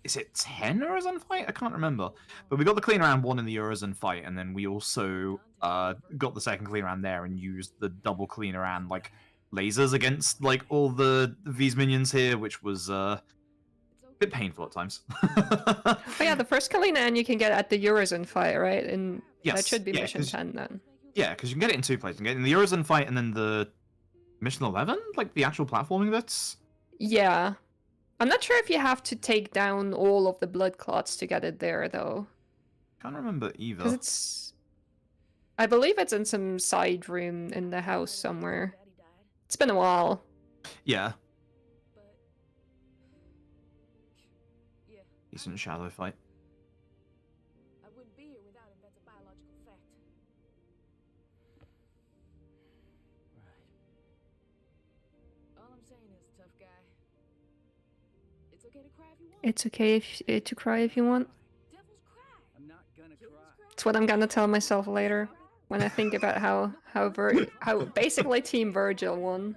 [SPEAKER 1] Is it 10 Urizen fight? I can't remember. But we got the Kalina ran 1 in the Urizen fight, and then we also got the second Kalina ran there and used the double Kalina ran, like, lasers against, like, all the V's minions here, which was, a bit painful at times.
[SPEAKER 3] Oh yeah, the first Kalinan you can get at the Urizen fight, right? And that
[SPEAKER 1] Yes,
[SPEAKER 3] should be
[SPEAKER 1] yeah,
[SPEAKER 3] mission
[SPEAKER 1] 'cause-
[SPEAKER 3] 10 then.
[SPEAKER 1] Yeah, because you can get it in 2 places. You can get it in the Urizen fight and then the Mission 11? Like, the actual platforming bits?
[SPEAKER 3] Yeah. I'm not sure if you have to take down all of the blood clots to get it there, though.
[SPEAKER 1] Can't remember either.
[SPEAKER 3] Because it's... I believe it's in some side room in the house somewhere. It's been a while.
[SPEAKER 1] Yeah. Decent shadow fight.
[SPEAKER 6] I wouldn't be here without him. That's a biological fact.
[SPEAKER 5] Right.
[SPEAKER 6] All I'm saying is, tough guy. It's okay to cry if you want.
[SPEAKER 3] It's okay to cry if you want.
[SPEAKER 6] Devils cry.
[SPEAKER 5] I'm not gonna cry.
[SPEAKER 3] It's what I'm gonna tell myself later when I think about how basically Team Virgil won.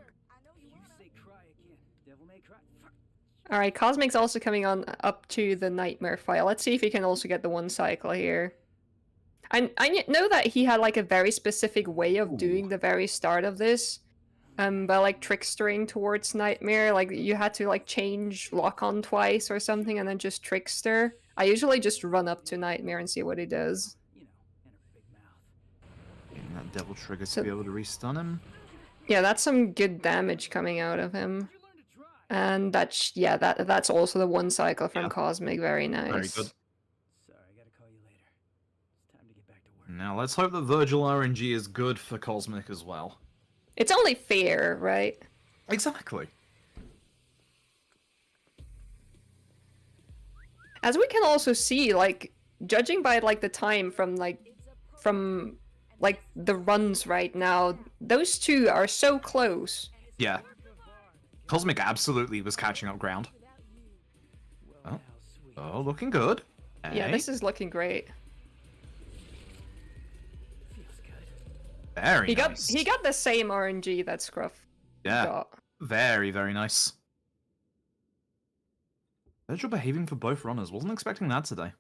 [SPEAKER 5] You say cry again. Devil may cry. Fuck.
[SPEAKER 3] All right, Cosmic's also coming on up to the nightmare fight. Let's see if he can also get the one cycle here. I know that he had like a very specific way of doing the very start of this, by like trickstering towards nightmare. Like you had to like change lock on twice or something, and then just trickster. I usually just run up to nightmare and see what he does.
[SPEAKER 5] You know, and a big mouth.
[SPEAKER 1] Getting that devil trigger
[SPEAKER 3] So-
[SPEAKER 1] to be able to restun him.
[SPEAKER 3] Yeah, that's some good damage coming out of him. And that's that's also the one cycle from
[SPEAKER 1] Yeah.
[SPEAKER 3] Cosmic. Very nice.
[SPEAKER 1] Very good.
[SPEAKER 5] Sorry, I gotta call you later. It's time to get back to work.
[SPEAKER 1] Now let's hope that Virgil RNG is good for Cosmic as well.
[SPEAKER 3] It's only fair, right?
[SPEAKER 1] Exactly.
[SPEAKER 3] As we can also see, like judging by like the time from the runs right now, those two are so close.
[SPEAKER 1] Yeah. Cosmic absolutely was catching up ground. Oh, oh, looking good.
[SPEAKER 3] Yeah,
[SPEAKER 1] Hey,
[SPEAKER 3] this is looking great.
[SPEAKER 5] Feels good.
[SPEAKER 1] very
[SPEAKER 3] He
[SPEAKER 1] nice.
[SPEAKER 3] got the same RNG that Scruff
[SPEAKER 1] Yeah,
[SPEAKER 3] got.
[SPEAKER 1] very, very nice. Virgil behaving for both runners. Wasn't expecting that today.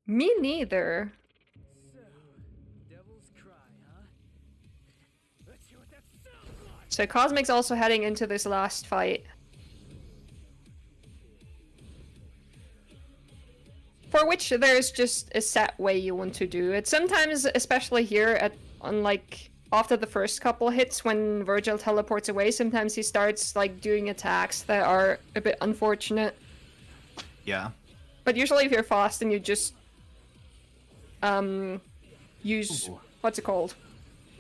[SPEAKER 3] Me neither.
[SPEAKER 5] So, devils cry, huh? Let's hear what that sounds like.
[SPEAKER 3] So Cosmic's also heading into this last fight. For which there's just a set way you want to do it. Sometimes, especially here after the first couple hits when Virgil teleports away, sometimes he starts like doing attacks that are a bit unfortunate.
[SPEAKER 1] Yeah.
[SPEAKER 3] But usually if you're fast and you just use
[SPEAKER 1] Ooh.
[SPEAKER 3] what's it called?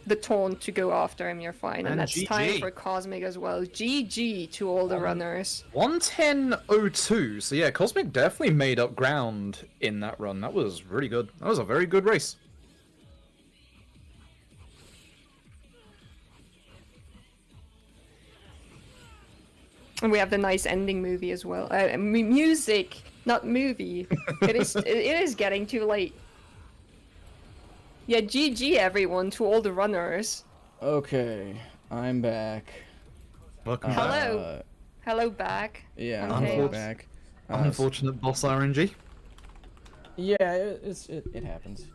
[SPEAKER 3] The taunt to go after him, you're fine. And
[SPEAKER 1] And
[SPEAKER 3] that's time
[SPEAKER 1] GG.
[SPEAKER 3] for Cosmic as well. GG to all the runners.
[SPEAKER 1] 1:10:02. So yeah, Cosmic definitely made up ground in that run. That was really good. That was a very good race.
[SPEAKER 3] And we have the nice ending movie as well. Music, not movie. it is getting too late. Yeah, GG everyone to all the runners.
[SPEAKER 2] Okay, I'm back.
[SPEAKER 1] Welcome
[SPEAKER 3] Hello.
[SPEAKER 1] back.
[SPEAKER 3] Hello back.
[SPEAKER 2] Yeah,
[SPEAKER 3] Okay.
[SPEAKER 2] I'm back.
[SPEAKER 1] Unfortunate boss RNG.
[SPEAKER 2] Yeah, it happens.